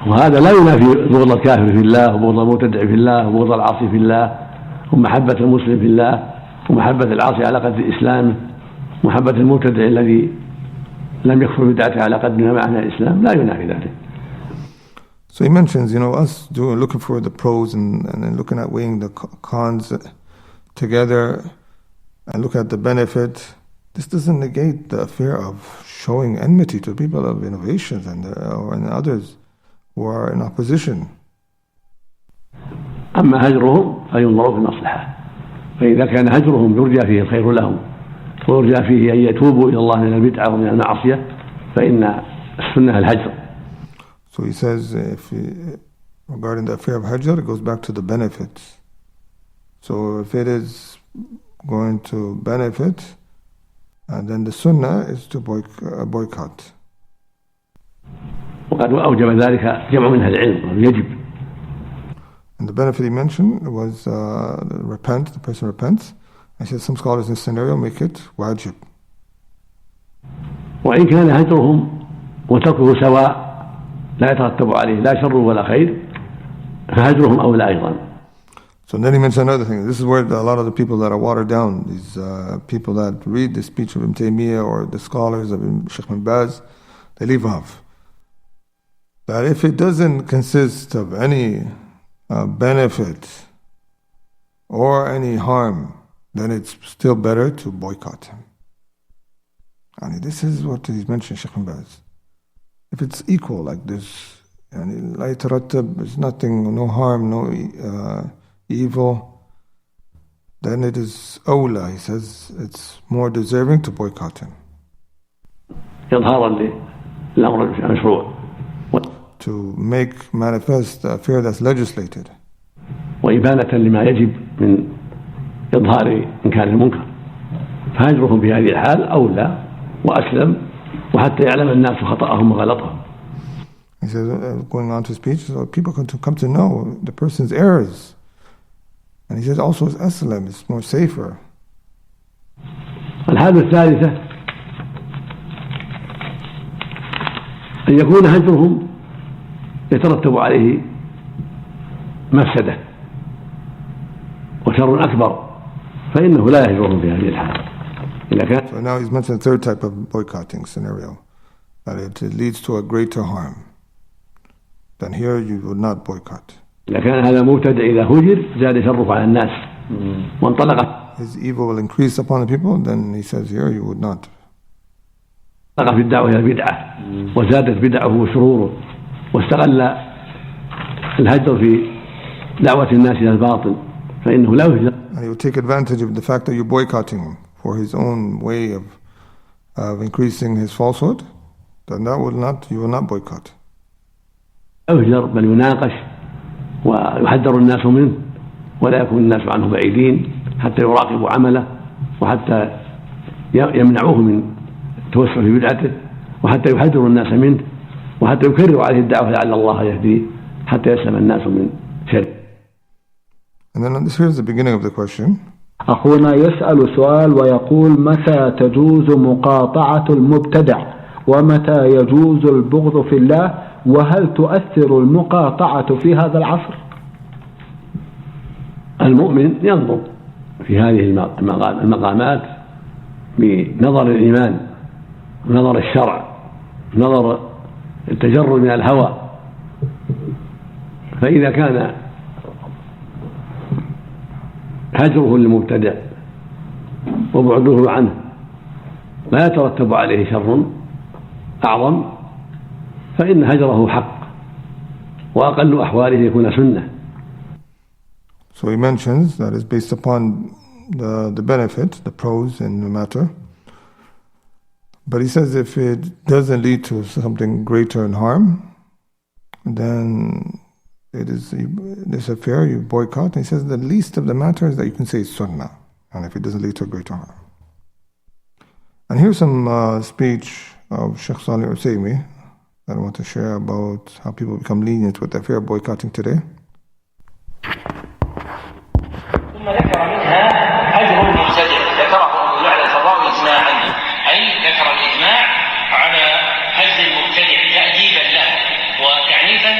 وهذا لا ينافي بغض الكافر في الله وبغض المبتدع في الله وبغض العاصي في الله ومحبة المسلم في الله ومحبة العاصي على قدر إسلامه ومحبة المبتدع الذي لم يكفر بدعته على قدر ما معنى الإسلام لا ينافي ذلك. So he mentions, us looking for the pros and then looking at weighing the cons together and look at the benefit. This doesn't negate the affair of showing enmity to people of innovations and others who are in opposition. أما هجرهم فينظر في المصلحة، فإذا كان هجرهم يرجى فيه الخير لهم ويرجى فيه أن يتوبوا إلى الله من البدعة ومن المعصية فإن السنة الهجر. So he says, regarding the affair of Hajr, it goes back to the benefits. So if it is going to benefit, then the sunnah is to boycott. وقد أوجب ذلك جمع من أهل العلم يجب. And the benefit he mentioned was the person repents. I said some scholars in this scenario make it wajib. وإن كان هجرهم وتركه سواء لا يترتب عليه لا شر ولا خير فهجرهم أولى أيضا. So then he mentioned another thing. This is where a lot of the people that are watered down, these people that read the speech of Ibn Taymiyyah or the scholars of Sheikh Ibn Baz, they leave off. That if it doesn't consist of any benefit or any harm, then it's still better to boycott him. And this is what he's mentioned, Sheikh Ibn Baz. If it's equal, like this, there's nothing, no harm, no evil, then it is awla. He says it's more deserving to boycott him. To make manifest the affair that's legislated. وإبانة لما يجب من إظهار إنكار المنكر فهجرهم في هذه الحال أولى وأسلم وحتى يعلم الناس خطأهم وغلطهم. He says, going on to speech, so people can come to know the person's errors. And he says also it's aslam, it's more safer. الحالة الثالثة أن يكون هجرهم يترتب عليه مفسدة وشر أكبر فإنه لا يهجرهم في هذه الحالة. So now he's mentioned the third type of boycotting scenario, that it leads to a greater harm. Then here you would not boycott. إذا كان هذا مبتدع إذا هجر زاد شره على الناس وانطلق. His evil will increase upon the people. Then he says here you would not. انطلق في الدعوة إلى البدعة وزادت بدعه وشروره واستغل الهجر في دعوة الناس إلى الباطل فإنه لا يهجر. And he will take advantage of the fact that you're boycotting him for his own way of increasing his falsehood. Then you will not boycott. يهجر بل يناقش ويحذر الناس منه ولا يكون الناس عنه بعيدين حتى يراقبوا عمله وحتى يمنعوه من التوسع في بدعته وحتى يحذروا الناس منه وحتى يكرروا عليه الدعوة لعل الله يهديه حتى يسلم الناس من شر. And then here's the beginning of the question. أخونا يسأل سؤال ويقول متى تجوز مقاطعة المبتدع ومتى يجوز البغض في الله وهل تؤثر المقاطعة في هذا العصر؟ المؤمن ينظر في هذه المقامات بنظر الإيمان نظر الشرع نظر التجرد من الهوى فإذا كان هجره للمبتدع وبعده عنه لا يترتب عليه شر أعظم فإن هجره حق وأقل أحواله يكون سنة. So he mentions that is based upon the benefit, the pros in the matter. But he says if it doesn't lead to something greater in harm, then it is this affair you boycott. And he says the least of the matter is that you can say it's sunnah, and if it doesn't lead to a greater harm. And here's some speech of Sheikh Salih Usaimi that I want to share about how people become lenient with the affair of boycotting today. ثم ذكر منها هجر المبتدع ذكره أبو يعلى الفضاوي إجماعا أي ذكر الإجماع على هجر المبتدع تأديبا له وتعنيفا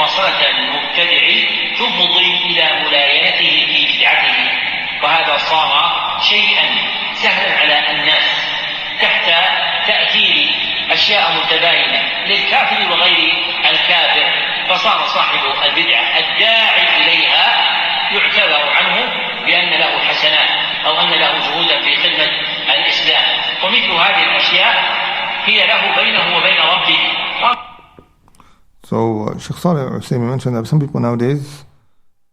مواصلة المبتدع تفضي إلى ملاينته في بدعته، وهذا صار شيئا سهلا على الناس تحت تأثير أشياء متباينة للكافر وغير الكافر، فصار صاحب البدعة الداعي إليها يعتذر عنه بأن له حسنات أو أن له جهودا في خدمة الإسلام، ومثل هذه الأشياء هي له بينه وبين ربه. So Sheikh Saleh Al-Uthaymeen mentioned that some people nowadays,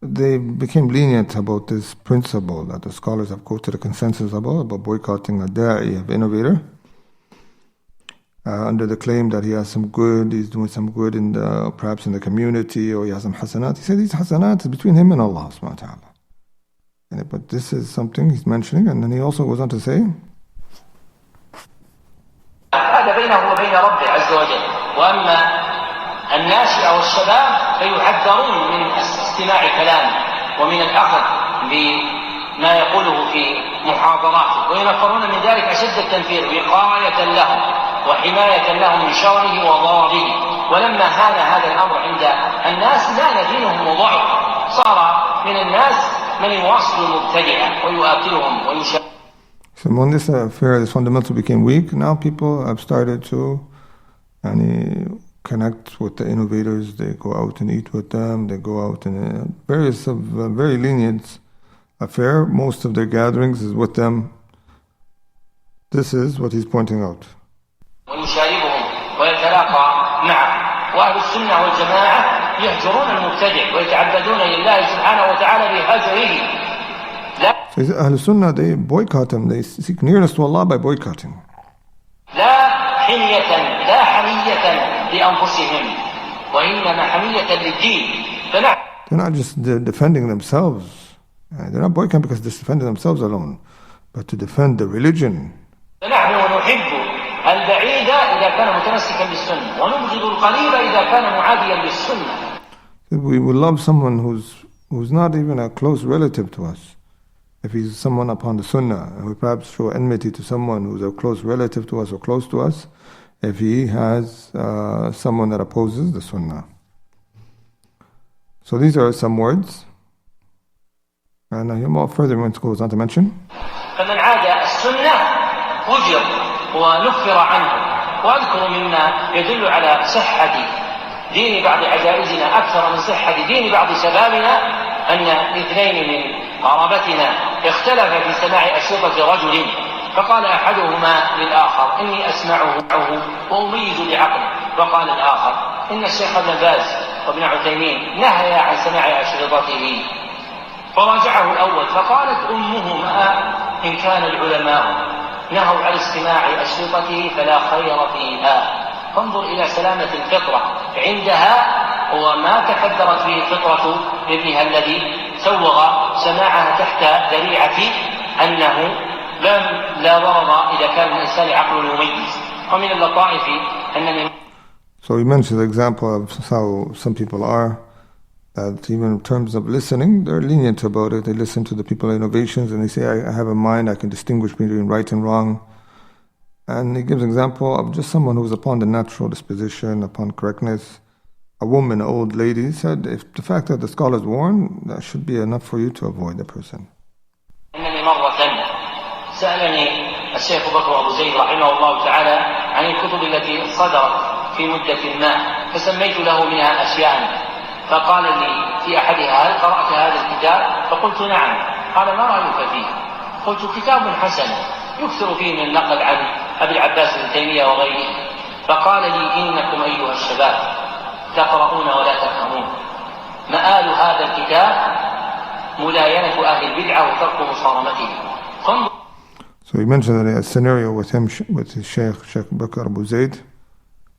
they became lenient about this principle that the scholars have quoted a consensus about boycotting a da'i, an innovator, under the claim that he has some good, he's doing some good in the, perhaps in the community, or he has some hasanat. He said these hasanat is between him and Allah subhanahu wa ta'ala. But this is something he's mentioning, and then he also goes on to say, هذا بينه وبين ربه عز وجل. وأما الناشئ أو الشباب فيحذرون من استماع كلامه ومن الأخذ بما يقوله في محاضراته، وينفرون من ذلك أشد التنفير وقاية لهم وحماية لهم من شره وضرره. ولما هان هذا الأمر عند الناس لان دينهم وضعف، صار من الناس من يواصل المبتدعة ويؤكلهم ويشاهدهم. So when this affair, this fundamental became weak, now people have started to connect with the innovators. They go out and eat with them. They go out in various very lenient affair. Most of their gatherings is with them. This is what he's pointing out. ويشاربهم ويتلاقى معه. وأهل السنة والجماعة يهجرون المبتدع ويتعبدون لله سبحانه وتعالى بهجره. So Ahl Sunnah, they boycott him. They seek nearness to Allah by boycotting. لا حمية لأنفسهم وإنما حمية للدين. They're not just defending themselves. They're not boycotting because they're defending themselves alone, but to defend the religion. فنحن نحب البعيد إذا كان متمسكا بالسنة ونبغض القريب إذا كان معاديا للسنة. We will love someone who's not even a close relative to us. If he's someone upon the sunnah, and we perhaps show enmity to someone who's a close relative to us or close to us, if he has someone that opposes the sunnah. So these are some words. And further he goes on to mention. فمن عاد السنة هجر ونفر عنه. وأذكر مما يدل على صحة دين بعض عجائزنا أكثر من صحة دين بعض شبابنا أن اثنين من قرابتنا اختلف في سماع أشرطة رجل، فقال أحدهما للآخر إني أسمعه وأميز بعقله، فقال الآخر إن الشيخ ابن باز وابن عثيمين نهيا عن سماع أشرطته. فراجعه الأول فقالت أمهما إن كان العلماء نهوا عن استماع أشرطته فلا خير فيها. فانظر إلى سلامة الفطرة عندها وما تكدرت فيه فطرة ابنها الذي سوغ سماعها تحت ذريعة أنه لا ضرر إذا كان الإنسان عقل يميز. ومن اللطائف أنني. So he mentions the example of how some people are, that even in terms of listening, they're lenient about it. They listen to the people innovations and they say, I have a mind, I can distinguish between right and wrong. And he gives an example of just someone who's upon the natural disposition, upon correctness. A woman, an old lady, said, if the fact that the scholars warn, that should be enough for you to avoid the person. إنني مرة سألني الشيخ بكر أبو زيد رحمه الله تعالى عن الكتب التي صدرت في مدة ما، فسميت له منها أشياء، فقال لي في أحدها هل قرأت هذا الكتاب؟ فقلت نعم. قال ما رأيك فيه؟ قلت كتاب حسن يكثر فيه من النقل عن أبي العباس بن تيمية وغيره. فقال لي إنكم أيها الشباب تقرؤون ولا تفهمون. مآل هذا الكتاب ملاينة أهل البدعة وترك مصارمتهم. So he mentioned a scenario with him, with his Sheikh Bakr Abu Zayd,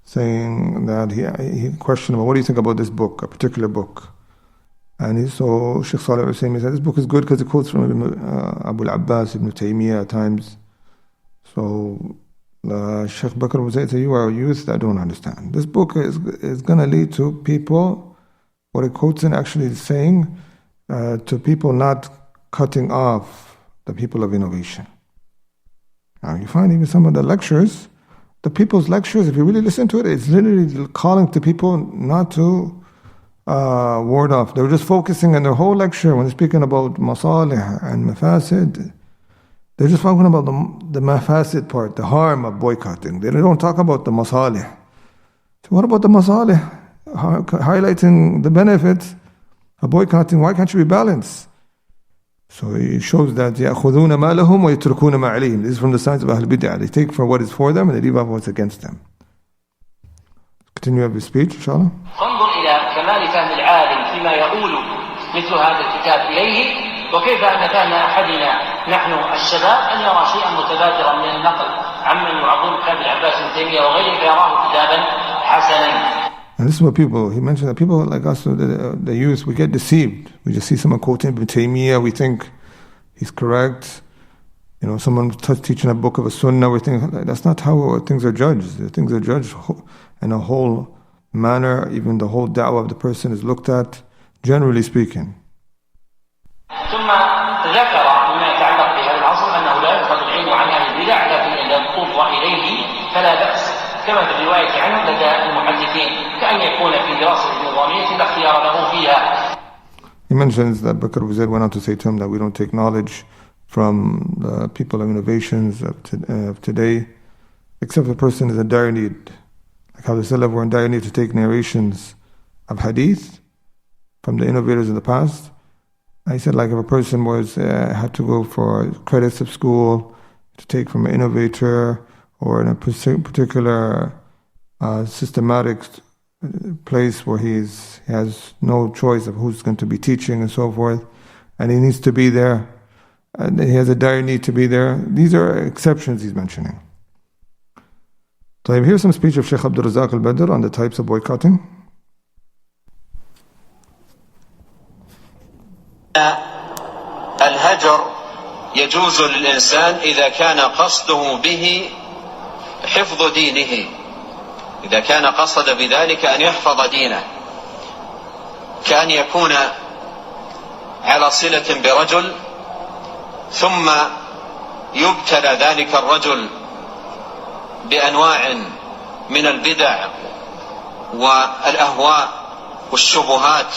saying that he questioned him, what do you think about this book, a particular book? And so Sheikh Saleh Al-Uthaymeen said, this book is good because it quotes from Abu al-Abbas ibn Taymiyyah at times. So Sheikh Bakr Abu Zayd said, you are a youth that don't understand. This book is going to lead to people, what it quotes in actually is saying, to people not cutting off the people of innovation. Now you find even some of the lectures, the people's lectures, if you really listen to it, it's literally calling to people not to ward off. They were just focusing on their whole lecture when they're speaking about masalih and mafasid. They're just talking about the mafasid part, the harm of boycotting. They don't talk about the masalih. So what about the masalih? Highlighting the benefits of boycotting. Why can't you be balanced? So he shows that يَأْخُذُونَ مَا لَهُمْ وَيَتْرُكُونَ مَا عَلَيْهِمْ. This is from the signs of Ahl Bid'ah. They take for what is for them and they leave off what's against them. Continue with speech, inshallah. فانظر إلى كمال فهم العالم فيما يقول مثل هذا الكتاب إليه، وكيف أن فهم أحدنا نحن الشباب أن نرى شيئا متبادرا من النقل عمن يعظم كتاب العباس بن تيمية وغيره فيراه كتابا حسنا. And this is what he mentioned that people like us, the youth, we get deceived. We just see someone quoting Ibn Taymiyyah, we think he's correct. Someone teaching a book of a sunnah, we think that's not how things are judged. Things are judged in a whole manner. Even the whole da'wah of the person is looked at, generally speaking. ثم ذكر مما يتعلق بهذا العصر أنه لا يؤخذ العلم عن أهل البدع لكن إذا اضطر إليه فلا بأس، كما في الرواية عنه لدى المحدثين كأن يكون في دراسة نظامية لا اختيار له فيها. He mentions that Bakr Abu Zayd went on to say to him that we don't take knowledge from the people of innovations of today, except the person is in dire need. Like how the Salaf were in dire need to take narrations of hadith from the innovators of the past. I said, like if a person had to go for credits of school to take from an innovator or in a particular systematic place where he has no choice of who's going to be teaching and so forth, and he needs to be there, and he has a dire need to be there. These are exceptions he's mentioning. So here's some speech of Sheikh Abdul Razak al-Badr on the types of boycotting. الهجر يجوز للإنسان إذا كان قصده به حفظ دينه، إذا كان قصد بذلك أن يحفظ دينه، كأن يكون على صلة برجل ثم يبتلى ذلك الرجل بأنواع من البدع والأهواء والشبهات،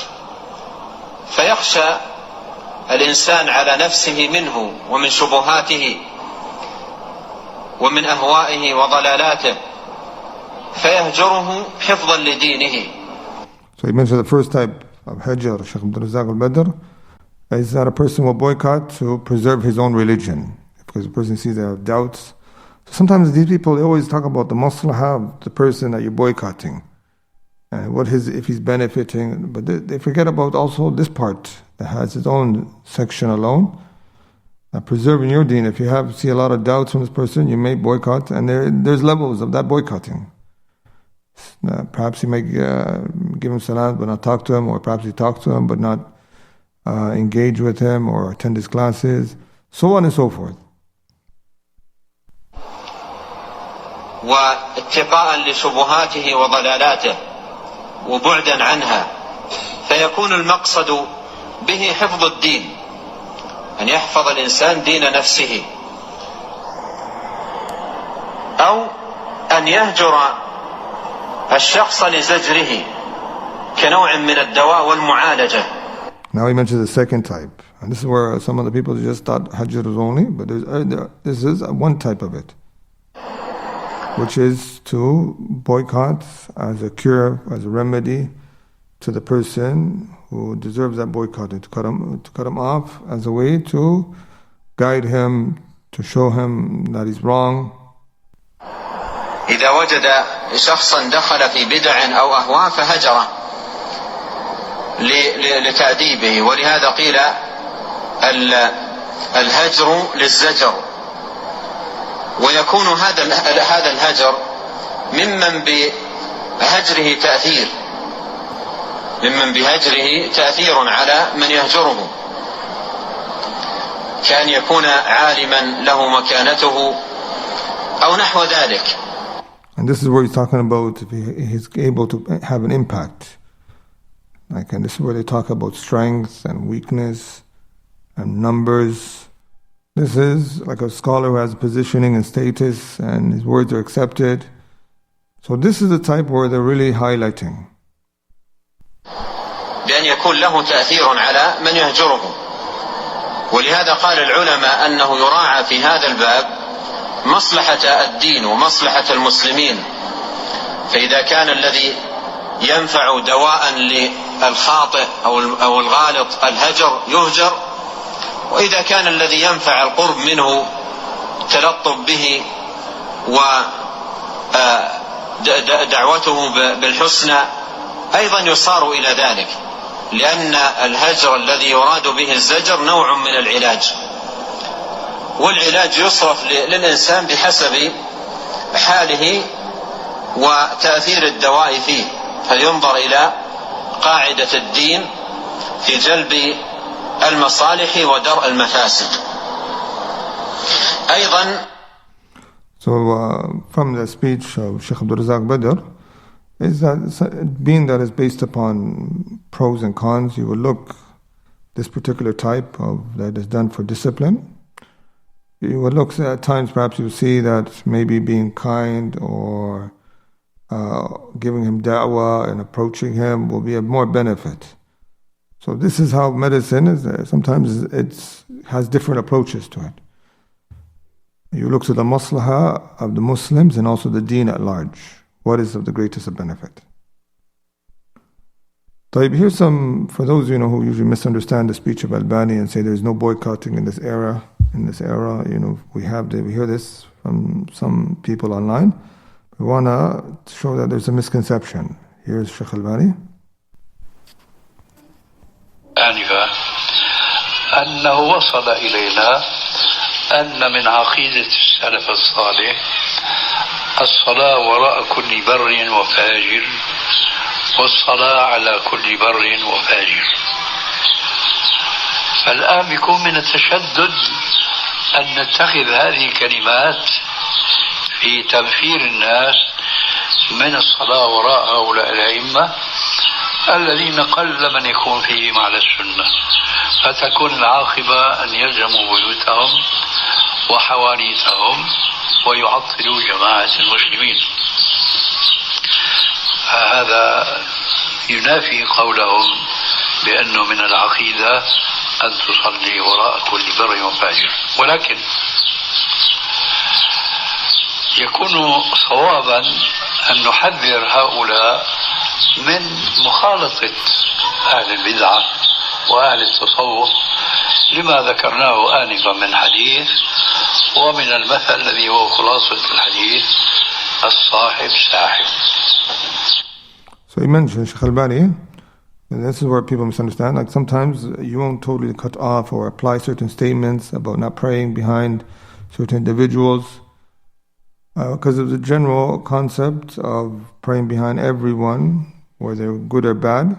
فيخشى الإنسان على نفسه منه ومن شبهاته ومن أهوائه وضلالاته فيهجره حفظا لدينه. So he mentioned the first type of hajr, Shaykh Abdul Razak al-Badr, is that a person will boycott to preserve his own religion, because the person sees they have doubts. So sometimes these people, they always talk about the maslahah of the person that you're boycotting, and if he's benefiting, but they forget about also this part that has its own section alone. Preserving your deen. If you see a lot of doubts from this person, you may boycott, and there's levels of that boycotting. Perhaps you may give him salat but not talk to him, or perhaps you talk to him but not engage with him or attend his classes, so on and so forth. واتقاء لشبهاته وضلالاته وبعدا عنها، فيكون المقصد به حفظ الدين، أن يحفظ الإنسان دين نفسه، أو أن يهجر الشخص لزجره كنوع من الدواء والمعالجة. Now he mentions the second type, and this is where some of the people just thought hajr is only, but this is one type of it, which is to boycott as a cure, as a remedy to the person who deserves that boycotting, to cut him off as a way to guide him, to show him that he's wrong. إذا وجد شخصا دخل في بدع أو أهواء فهجره لتأديبه، ولهذا قيل الهجر للزجر، ويكون هذا الهجر ممن بهجره تأثير على من يهجره، كأن يكون عالما له مكانته أو نحو ذلك. And this is where he's talking about if he's able to have an impact. And this is where they talk about strength and weakness and numbers. This is like a scholar who has positioning and status and his words are accepted. So this is the type where they're really highlighting. بأن يكون له تأثير على من يهجره. ولهذا قال العلماء أنه يراعى في هذا الباب مصلحة الدين ومصلحة المسلمين، فإذا كان الذي ينفع دواء للخاطئ أو الغالط الهجر يهجر، وإذا كان الذي ينفع القرب منه تلطف به ودعوته بالحسنى أيضا يصار إلى ذلك، لأن الهجر الذي يراد به الزجر نوع من العلاج، والعلاج يصرف للإنسان بحسب حاله وتأثير الدواء فيه، فينظر إلى قاعدة الدين في جلب المصالح ودرء المفاسد أيضا. So from the speech of Sheikh Abdul Razak Badr is that being that is based upon pros and cons, you will look this particular type of that is done for discipline. You will look at times, perhaps you will see that maybe being kind or giving him da'wah and approaching him will be of more benefit. So this is how medicine is. Sometimes it has different approaches to it. You look to the maslahah of the Muslims and also the deen at large. What is of the greatest of benefit? Here's some, for those who usually misunderstand the speech of Albani and say there's no boycotting in this era. We hear this from some people online. We want to show that there's a misconception. Here's Sheikh Albani. آنفا أنه وصل إلينا أن من عقيدة السلف الصالح الصلاة وراء كل بر وفاجر والصلاة على كل بر وفاجر. فالآن بيكون من التشدد أن نتخذ هذه الكلمات في تنفير الناس من الصلاة وراء هؤلاء الأئمة الذين قل من يكون فيهم على السنة، فتكون العاقبة أن يلزموا بيوتهم وحوانيتهم ويعطلوا جماعة المسلمين. هذا ينافي قولهم بأنه من العقيدة أن تصلي وراء كل بر وفاجر، ولكن يكون صوابا أن نحذر هؤلاء من مخالطة أهل البدعة وأهل التصوف لما ذكرناه آنفا من حديث ومن المثل الذي هو خلاصة الحديث الصاحب ساحب. So he mentioned Sheikh Albani, and this is where people misunderstand. Like sometimes you won't totally cut off or apply certain statements about not praying behind certain individuals because of the general concept of praying behind everyone, whether good or bad.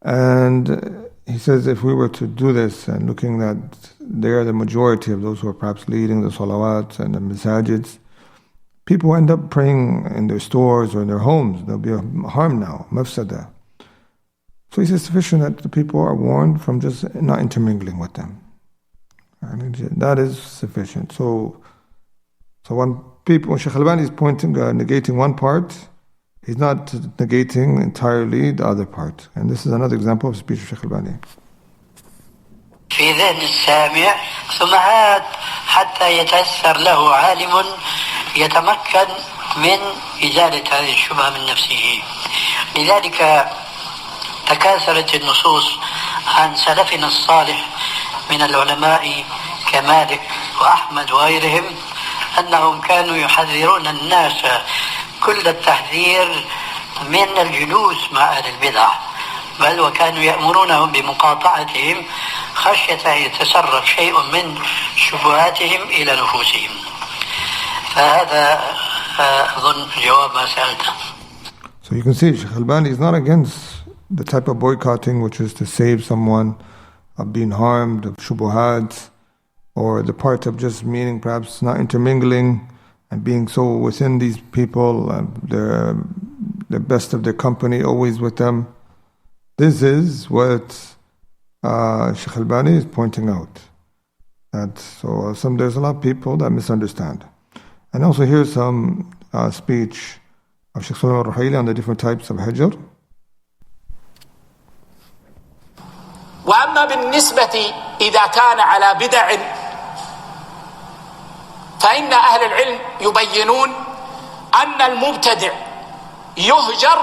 And he says if we were to do this and looking that they are the majority of those who are perhaps leading the salawats and the masajids, people end up praying in their stores or in their homes. There'll be a harm now, mafsada. So he says sufficient that the people are warned from just not intermingling with them. That is sufficient. So when Sheikh Albani is negating one part, he's not negating entirely the other part. And this is another example of the speech of Sheikh Albani. في ذهن السامع ثم هات حتى يتأثر له عالم يتمكن من إزالة هذه الشبهة من نفسه. لذلك تكاثرت النصوص عن سلفنا الصالح من العلماء كمالك وأحمد وغيرهم أنهم كانوا يحذرون الناس كل التحذير من الجلوس مع أهل البدع، بل وكانوا يأمرونهم بمقاطعتهم خشية أن يتسرب شيء من شبهاتهم إلى نفوسهم. فهذا أظن جواب ما سألته. So you can see Sheikh Albani is not against the type of boycotting which is to save someone of being harmed, of shubuhat, or the part of just meaning perhaps not intermingling and being so within these people, the best of their company, always with them. This is what Sheikh Albani is pointing out. There's a lot of people that misunderstand. And also here's some speech of Sheikh Sulaiman al-Ruhaili on the different types of hijr. وأما بالنسبة إذا كان على بدع فإن أهل العلم يبينون أن المبتدع يهجر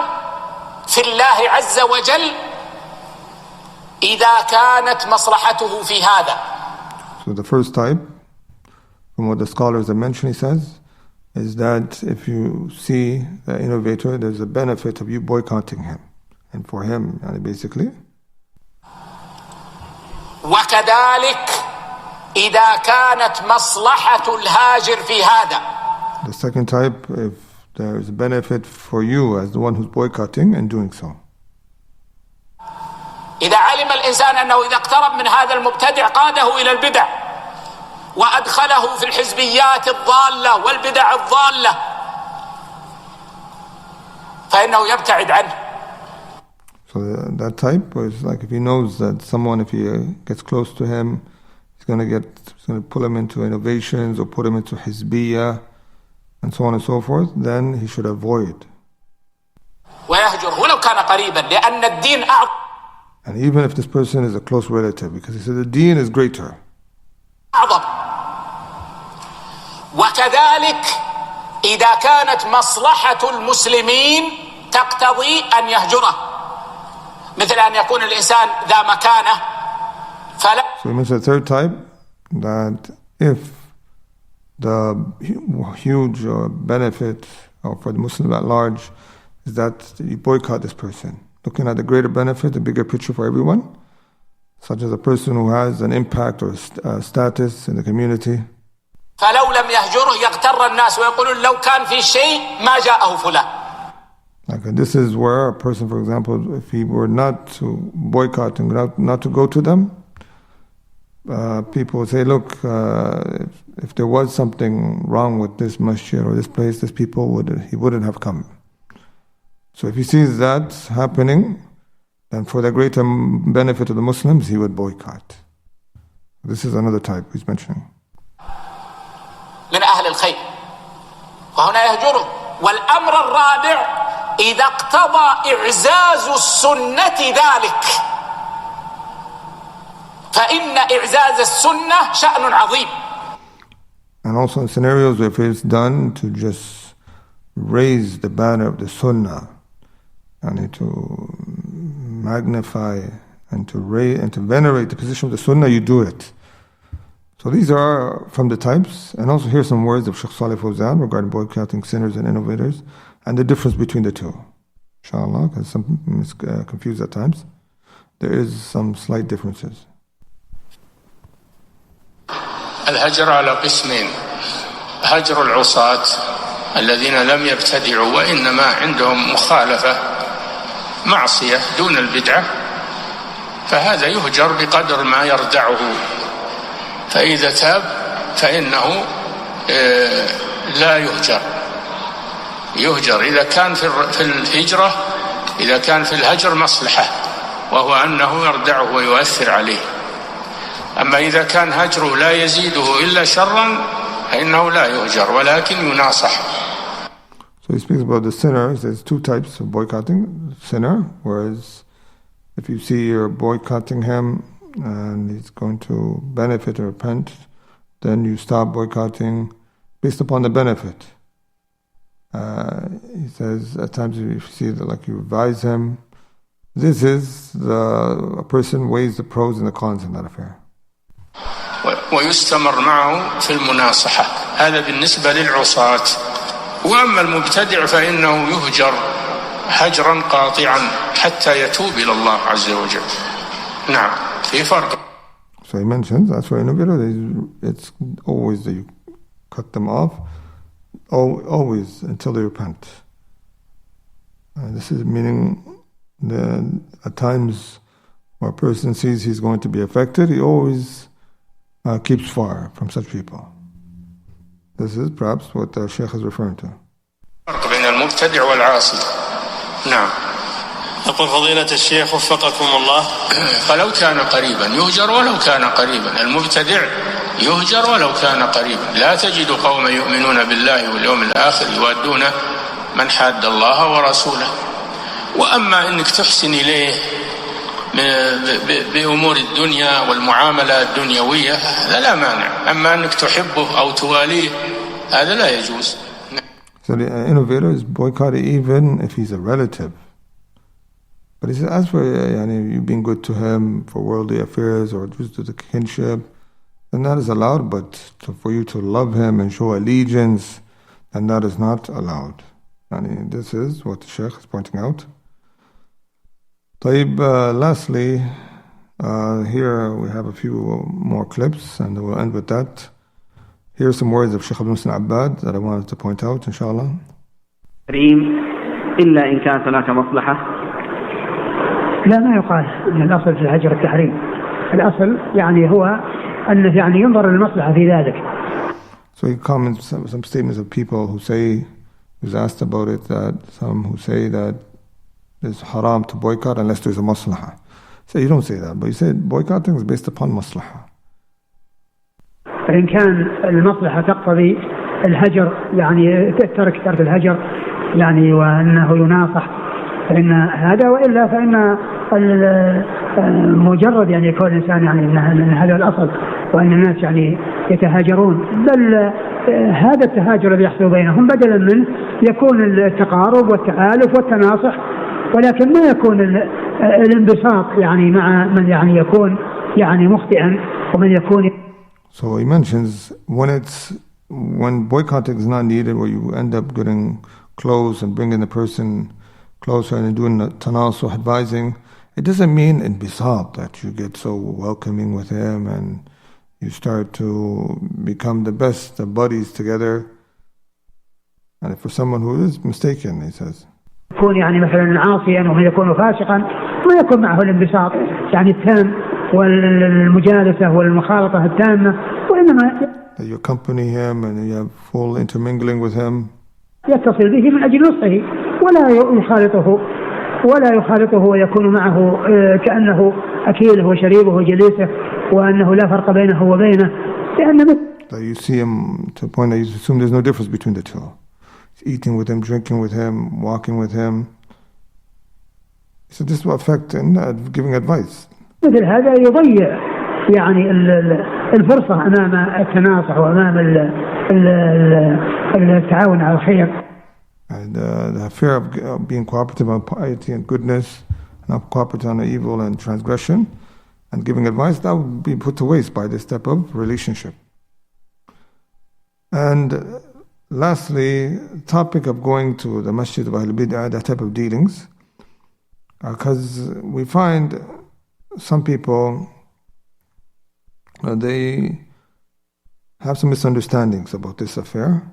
في الله عز وجل إذا كانت مصلحته في هذا. So the first type, from what the scholars have mentioned, he says, is that if you see the innovator, there's a benefit of you boycotting him. And for him, basically. وكذلك إذا كانت مصلحة الهاجر في هذا. The second type, if there's a benefit for you as the one who's boycotting and doing so. إذا علم الإنسان أنه إذا اقترب من هذا المبتدع قاده إلى البدع وأدخله في الحزبيات الضالة والبدع الضالة فإنه يبتعد عنه. So that type is like if he knows that someone, if he gets close to him, he's going to pull him into innovations or put him into hizbiyah and so on and so forth, then he should avoid. ويهجره ولو كان قريبا لأن الدين أعظم. And even if this person is a close relative, because he said the deen is greater. أعظم. وكذلك إذا كانت مصلحة المسلمين تقتضي أن يهجره مثل أن يكون الإنسان ذا مكانة فلا. So he mentioned the third type, that if the huge benefit for the Muslim at large is that you boycott this person, looking at the greater benefit, the bigger picture for everyone, such as a person who has an impact or status in the community. فلو لم يهجره يغتر الناس ويقولون لو كان في شيء ما جاءه فلان. Like this is where a person, for example, if he were not to boycott and not to go to them, people would say, look, if there was something wrong with this masjid or this place, he wouldn't have come. So if he sees that happening, then for the greater benefit of the Muslims, he would boycott. This is another type he's mentioning. من أهل الخير وهنا يهجره. والأمر الرابع إذا اقتضى إعزاز السنة ذلك فإن إعزاز السنة شأن عظيم. And also in scenarios where if it's done to just raise the banner of the sunnah and to magnify and to venerate the position of the sunnah, you do it. So these are from the types, and also here's some words of Sheikh Salih Fawzan regarding boycotting sinners and innovators and the difference between the two. Inshallah, because some is confused at times. There is some slight differences. الهجر على قسمين: هجر العصاة الذين لم يبتدعوا وإنما عندهم مخالفة معصية دون البدعة، فهذا يهجر بقدر ما يردعه، فإذا تاب فإنه لا يهجر إذا كان في الهجرة، إذا كان في الهجر مصلحة وهو أنه يردعه ويؤثر عليه. أما إذا كان هجره لا يزيده إلا شرا فإنه لا يهجر ولكن يناصح. So he speaks about the sinner. He says two types of boycotting. Sinner, whereas if you see you're boycotting him and he's going to benefit or repent, then you stop boycotting based upon the benefit. He says at times if you see that, like, you advise him, this is a person weighs the pros and the cons in that affair. ويستمر معه في المناصحة. هذا بالنسبة للعصاة. وأما المبتدع فإنه يهجر هجرا قاطعا حتى يتوب إلى الله عز وجل. نعم، في فرق. So he mentions that's why it's always that you cut them off, always until they repent. This is meaning that at times where a person sees he's going to be affected, he always keeps far from such people. This is perhaps what the Sheikh is referring to. فرق بين المبتدع والعاصي. نعم. يقول فضيلة الشيخ وفقكم الله. فلو كان قريبا يهجر ولو كان قريبا، المبتدع يهجر ولو كان قريبا. لا تجد قوما يؤمنون بالله واليوم الآخر يوادون من حاد الله ورسوله. وأما إنك تحسن إليه بأمور الدنيا والمعاملة الدنيوية هذا لا مانع. أما أنك تحبه أو تواليه هذا لا يجوز. So the innovator is boycotted even if he's a relative. But he says, as for you being good to him for worldly affairs or just to the kinship, then that is allowed. But for you to love him and show allegiance, then that is not allowed. And this is what the Sheikh is pointing out. Lastly, here we have a few more clips and we'll end with that. Here are some words of Sheikh Abdul Muslim Abbad that I wanted to point out, inshallah. إلا إن كانت هناك مصلحة. لا ما يقال أن الأصل في الهجر التحريم. الأصل هو أنه ينظر للمصلحة في ذلك. So he comments some statements of people who say, he was asked about it, that some who say that it's haram to boycott unless there's a maslaha. So you don't say that, but you say boycotting is based upon maslaha. فإن كان المصلحة تقتضي الهجر ترك الهجر وأنه يناصح فإن هذا، وإلا فإن مجرد يكون الإنسان أن هذا الأصل وأن الناس يتهاجرون، بل هذا التهاجر الذي يحصل بينهم بدلا منه يكون التقارب والتآلف والتناصح، ولكن ما يكون الانبساط مع من يكون مخطئا ومن يكون. So he mentions when boycotting is not needed, where you end up getting close and bringing the person closer and doing the tanasuh, advising, it doesn't mean in bisat that you get so welcoming with him and you start to become the best of buddies together. And for someone who is mistaken, he says, يكون مثلا عاصيا ومن يكون فاسقا ما يكون معه الانبساط التام والمجالسة والمخالطة التامة، وإنما that you accompany him and you have full intermingling with him. يتصل به من أجل نصحه ولا يخالطه ويكون معه كأنه أكيله وشريبه وجليسه وأنه لا فرق بينه وبينه، لأن that you see him to the point that you assume there's no difference between the two. Eating with him, drinking with him, walking with him. So this will affect in giving advice. مثل هذا يضيع الفرصة أمام التناصح وأمام التعاون على الخير. And the fear of being cooperative on piety and goodness, not cooperative on evil and transgression, and giving advice, that would be put to waste by this type of relationship. And lastly, topic of going to the masjid of Ahl Bid'ah, that type of dealings, because we find some people, they have some misunderstandings about this affair.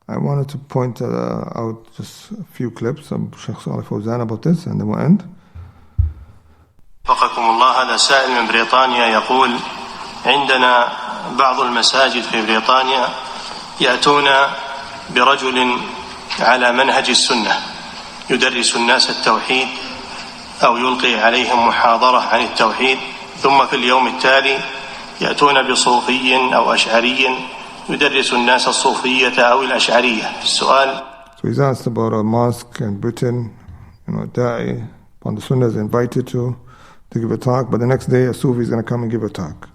I wanted to point out just a few clips of Sheikh Salih Fawzan about this, and then we'll end. وفقكم الله. هذا سائل من بريطانيا يقول: عندنا بعض المساجد في بريطانيا يأتون برجل على منهج السنة يدرس الناس التوحيد أو يلقي عليهم محاضرة عن التوحيد، ثم في اليوم التالي يأتون بصوفي أو أشعري يدرس الناس الصوفية أو الأشعرية. السؤال. So he's asked about a mosque in Britain, da'i on the Sunnah is invited to give a talk, but the next day a Sufi is going to come and give a talk.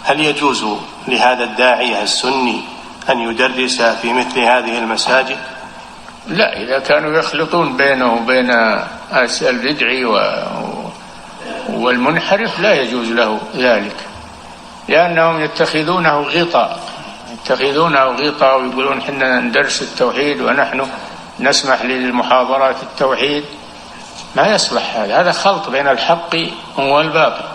هل يجوز لهذا الداعية السني أن يدرس في مثل هذه المساجد؟ لا، إذا كانوا يخلطون بينه وبين البدعي والمنحرف لا يجوز له ذلك، لأنهم يتخذونه غطاء ويقولون حنا ندرس التوحيد ونحن نسمح للمحاضرات التوحيد. ما يصلح هذا خلط بين الحق والباطل.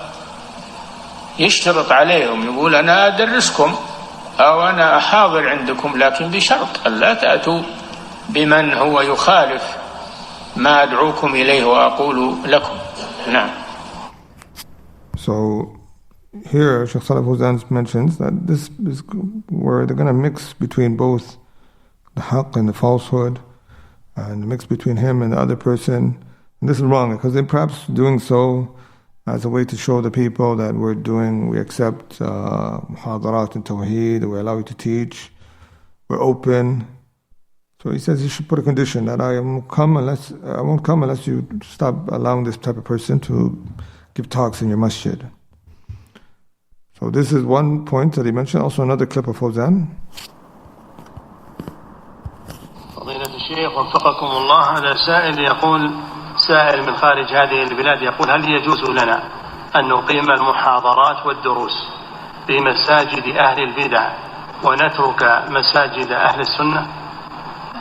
يشترط عليهم يقول أنا أدرسكم أو أنا أحاضر عندكم، لكن بشرط ألا تأتوا بمن هو يخالف ما أدعوكم إليه وأقول لكم. نعم. So here Sheikh Salih Fawzan mentions that this is where they're going to mix between both the haqq and the falsehood, and mix between him and the other person. And this is wrong, because they're perhaps doing so as a way to show the people that we accept muhadarat and tawheed, we allow you to teach, we're open. So he says he should put a condition that I won't come unless you stop allowing this type of person to give talks in your masjid. So this is one point that he mentioned. Also another clip of Fawzan. فضيلة الشيخ وفقكم الله، هذا سائل يقول، سائل من خارج هذه البلاد يقول: هل يجوز لنا أن نقيم المحاضرات والدروس في مساجد أهل البدع ونترك مساجد أهل السنة؟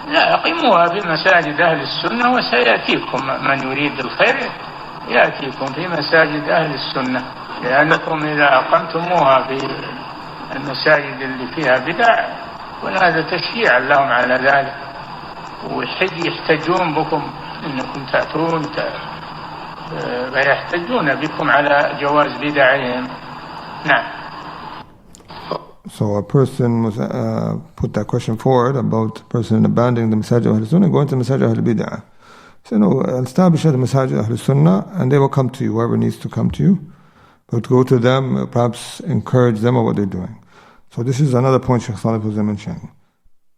لا، أقيموها في مساجد أهل السنة وسيأتيكم من يريد الخير يأتيكم في مساجد أهل السنة، لأنكم إذا أقمتموها في المساجد اللي فيها بدع وهذا تشجيع لهم على ذلك، ويحتجون بكم إنكم تأتون ويحتجون بكم على جواز بدعهم. نعم. So a person was put that question forward about the person abandoning the Masajid of Ahl Sunnah and going to the Masajid of Ahl Bid'ah. So no, establish the Masajid of Ahl Sunnah and they will come to you, whoever needs to come to you. But go to them, perhaps encourage them of what they're doing. So this is another point Shaykh Salih was mentioning.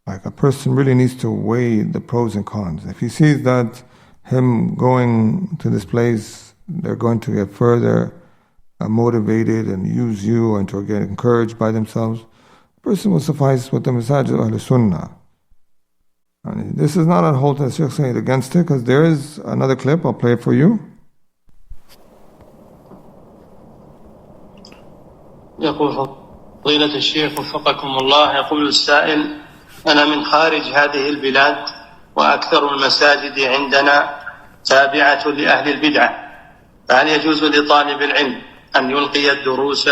Like a person really needs to weigh the pros and cons. If he sees that him going to this place, they're going to get further motivated and use you and to get encouraged by themselves, the person will suffice with the Masajid of Ahl Sunnah. And this is not a whole that Shaykh saying against it, because there is another clip, I'll play it for you. يقول فضيلة الشيخ وفقكم الله، يقول السائل: أنا من خارج هذه البلاد وأكثر المساجد عندنا تابعة لأهل البدعة، فهل يجوز لطالب العلم أن يلقي الدروس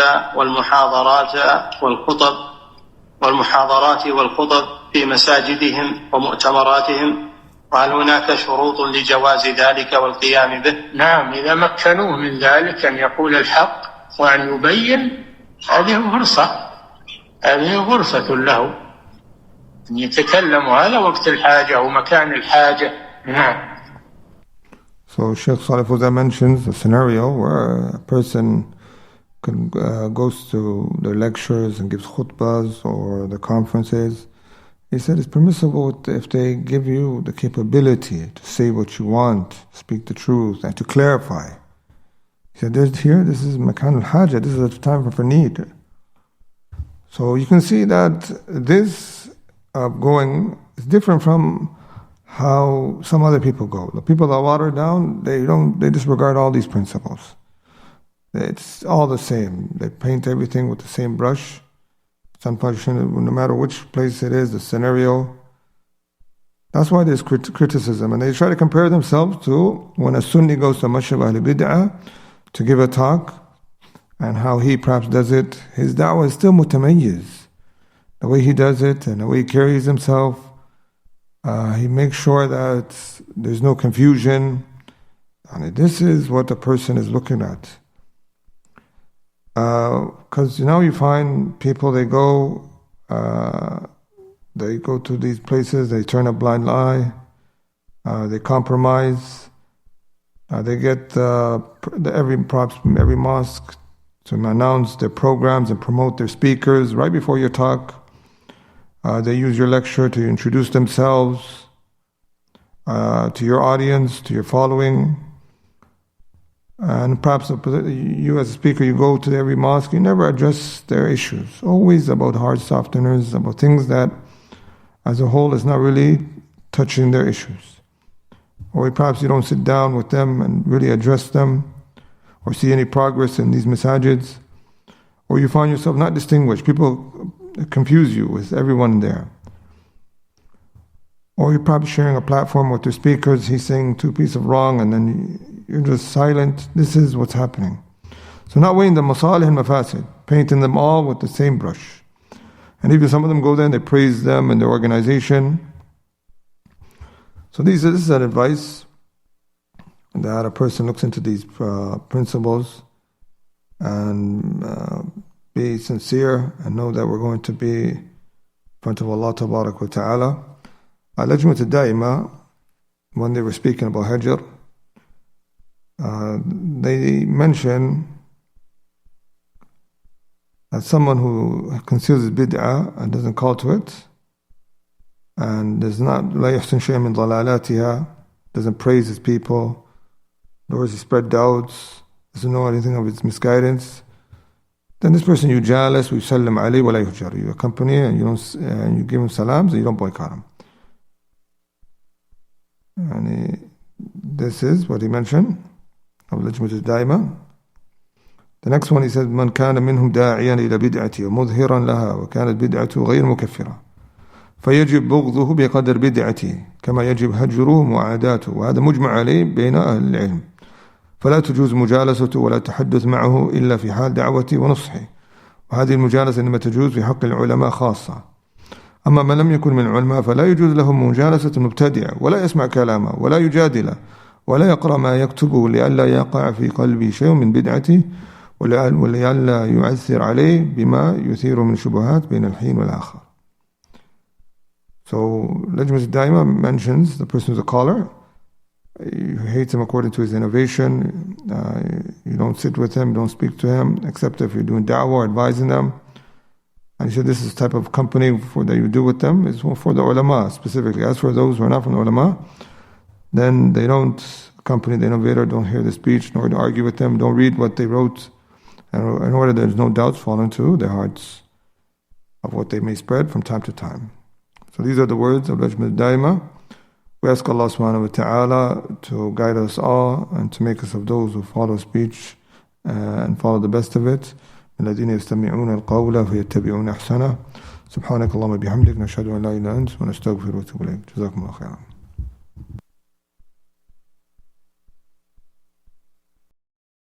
والمحاضرات والخطب في مساجدهم ومؤتمراتهم؟ وهل هناك شروط لجواز ذلك والقيام به؟ نعم، إذا مكنوه من ذلك أن يقول الحق وأن يبين، هذه فرصة له أن يتكلم، هذا وقت الحاجة ومكان الحاجة. نعم. So Shaykh Salih Fawzan mentions a scenario where a person goes to their lectures and gives khutbahs or the conferences. He said it's permissible if they give you the capability to say what you want, speak the truth, and to clarify. He said, this is makan al-haja, this is a time for need. So you can see that this going is different from how some other people go. The people that water down, they disregard all these principles. It's all the same. They paint everything with the same brush. No matter which place it is, the scenario. That's why there's criticism. And they try to compare themselves to when a Sunni goes to Masjid Ahl Bid'ah to give a talk, and how he perhaps does it. His da'wah is still mutamayyiz. The way he does it and the way he carries himself, he makes sure that there's no confusion. And this is what the person is looking at. Because you find people, they go to these places, they turn a blind eye, they compromise, they get every mosque to announce their programs and promote their speakers right before your talk. They use your lecture to introduce themselves to your audience, to your following. And perhaps you as a speaker, you go to every mosque, you never address their issues. Always about hard softeners, about things that as a whole is not really touching their issues. Or perhaps you don't sit down with them and really address them, or see any progress in these masajids. Or you find yourself not distinguished. People confuse you with everyone there. Or you're probably sharing a platform with your speakers, he's saying two pieces of wrong, and then you're just silent. This is what's happening. So not weighing the masalih and mafasid, painting them all with the same brush. And even some of them go there and they praise them and their organization. So this is an advice that a person looks into these principles and be sincere and know that we're going to be in front of Allah Tabarak wa Ta'ala. Al-Lajnat al-Da'ima, when they were speaking about Hajr, they mention that someone who conceals his bid'ah and doesn't call to it, and does not لا يحسن شيئا من ضلالاتها, doesn't praise his people, nor does he spread doubts, doesn't know anything of its misguidance, then this person yujalis, yusallim alayhi wa la yuhjar. You accompany and you give him salams and you don't boycott him. And this is what he mentioned of Lajmat al-Daima. The next one he says, من كان منهم داعيا إلى بدعته ومظهرا لها وكانت بدعته غير مكفرة فيجب بغضه بقدر بدعته كما يجب هجره وعاداته، وهذا مجمع عليه بين أهل العلم، فلا تجوز مجالسته ولا تحدث معه إلا في حال دعوته ونصحه، وهذه المجالسة إنما تجوز في حق العلماء خاصة. أما من لم يكن من العلماء فلا يجوز لهم مجالسة مبتدع ولا يسمع كلامه ولا يجادله ولا يقرأ ما يكتبه لئلا يقع في قلبه شيء من بدعته ولئلا يؤثر عليه بما يثير من شبهات بين الحين والآخر. So Lajmat al-Daima mentions the person who's a caller. You hate him according to his innovation. You don't sit with him, don't speak to him, except if you're doing da'wah or advising them. And he said this is the type of company that you do with them is for the ulama specifically. As for those who are not from the ulama, then they don't accompany the innovator, don't hear the speech, nor argue with them, don't read what they wrote, in order there's no doubts fall into their hearts of what they may spread from time to time. So these are the words of Lajmat al-Daima. We ask Allah subhanahu wa ta'ala to guide us all and to make us of those who follow speech and follow the best of it. الذين يستمعون القول فيتبعون أحسنه. سبحانك اللهم بحمدك نشهد أن لا إله إلا أنت ونستغفرك ونتوب إليك. جزاكم الله خيرا.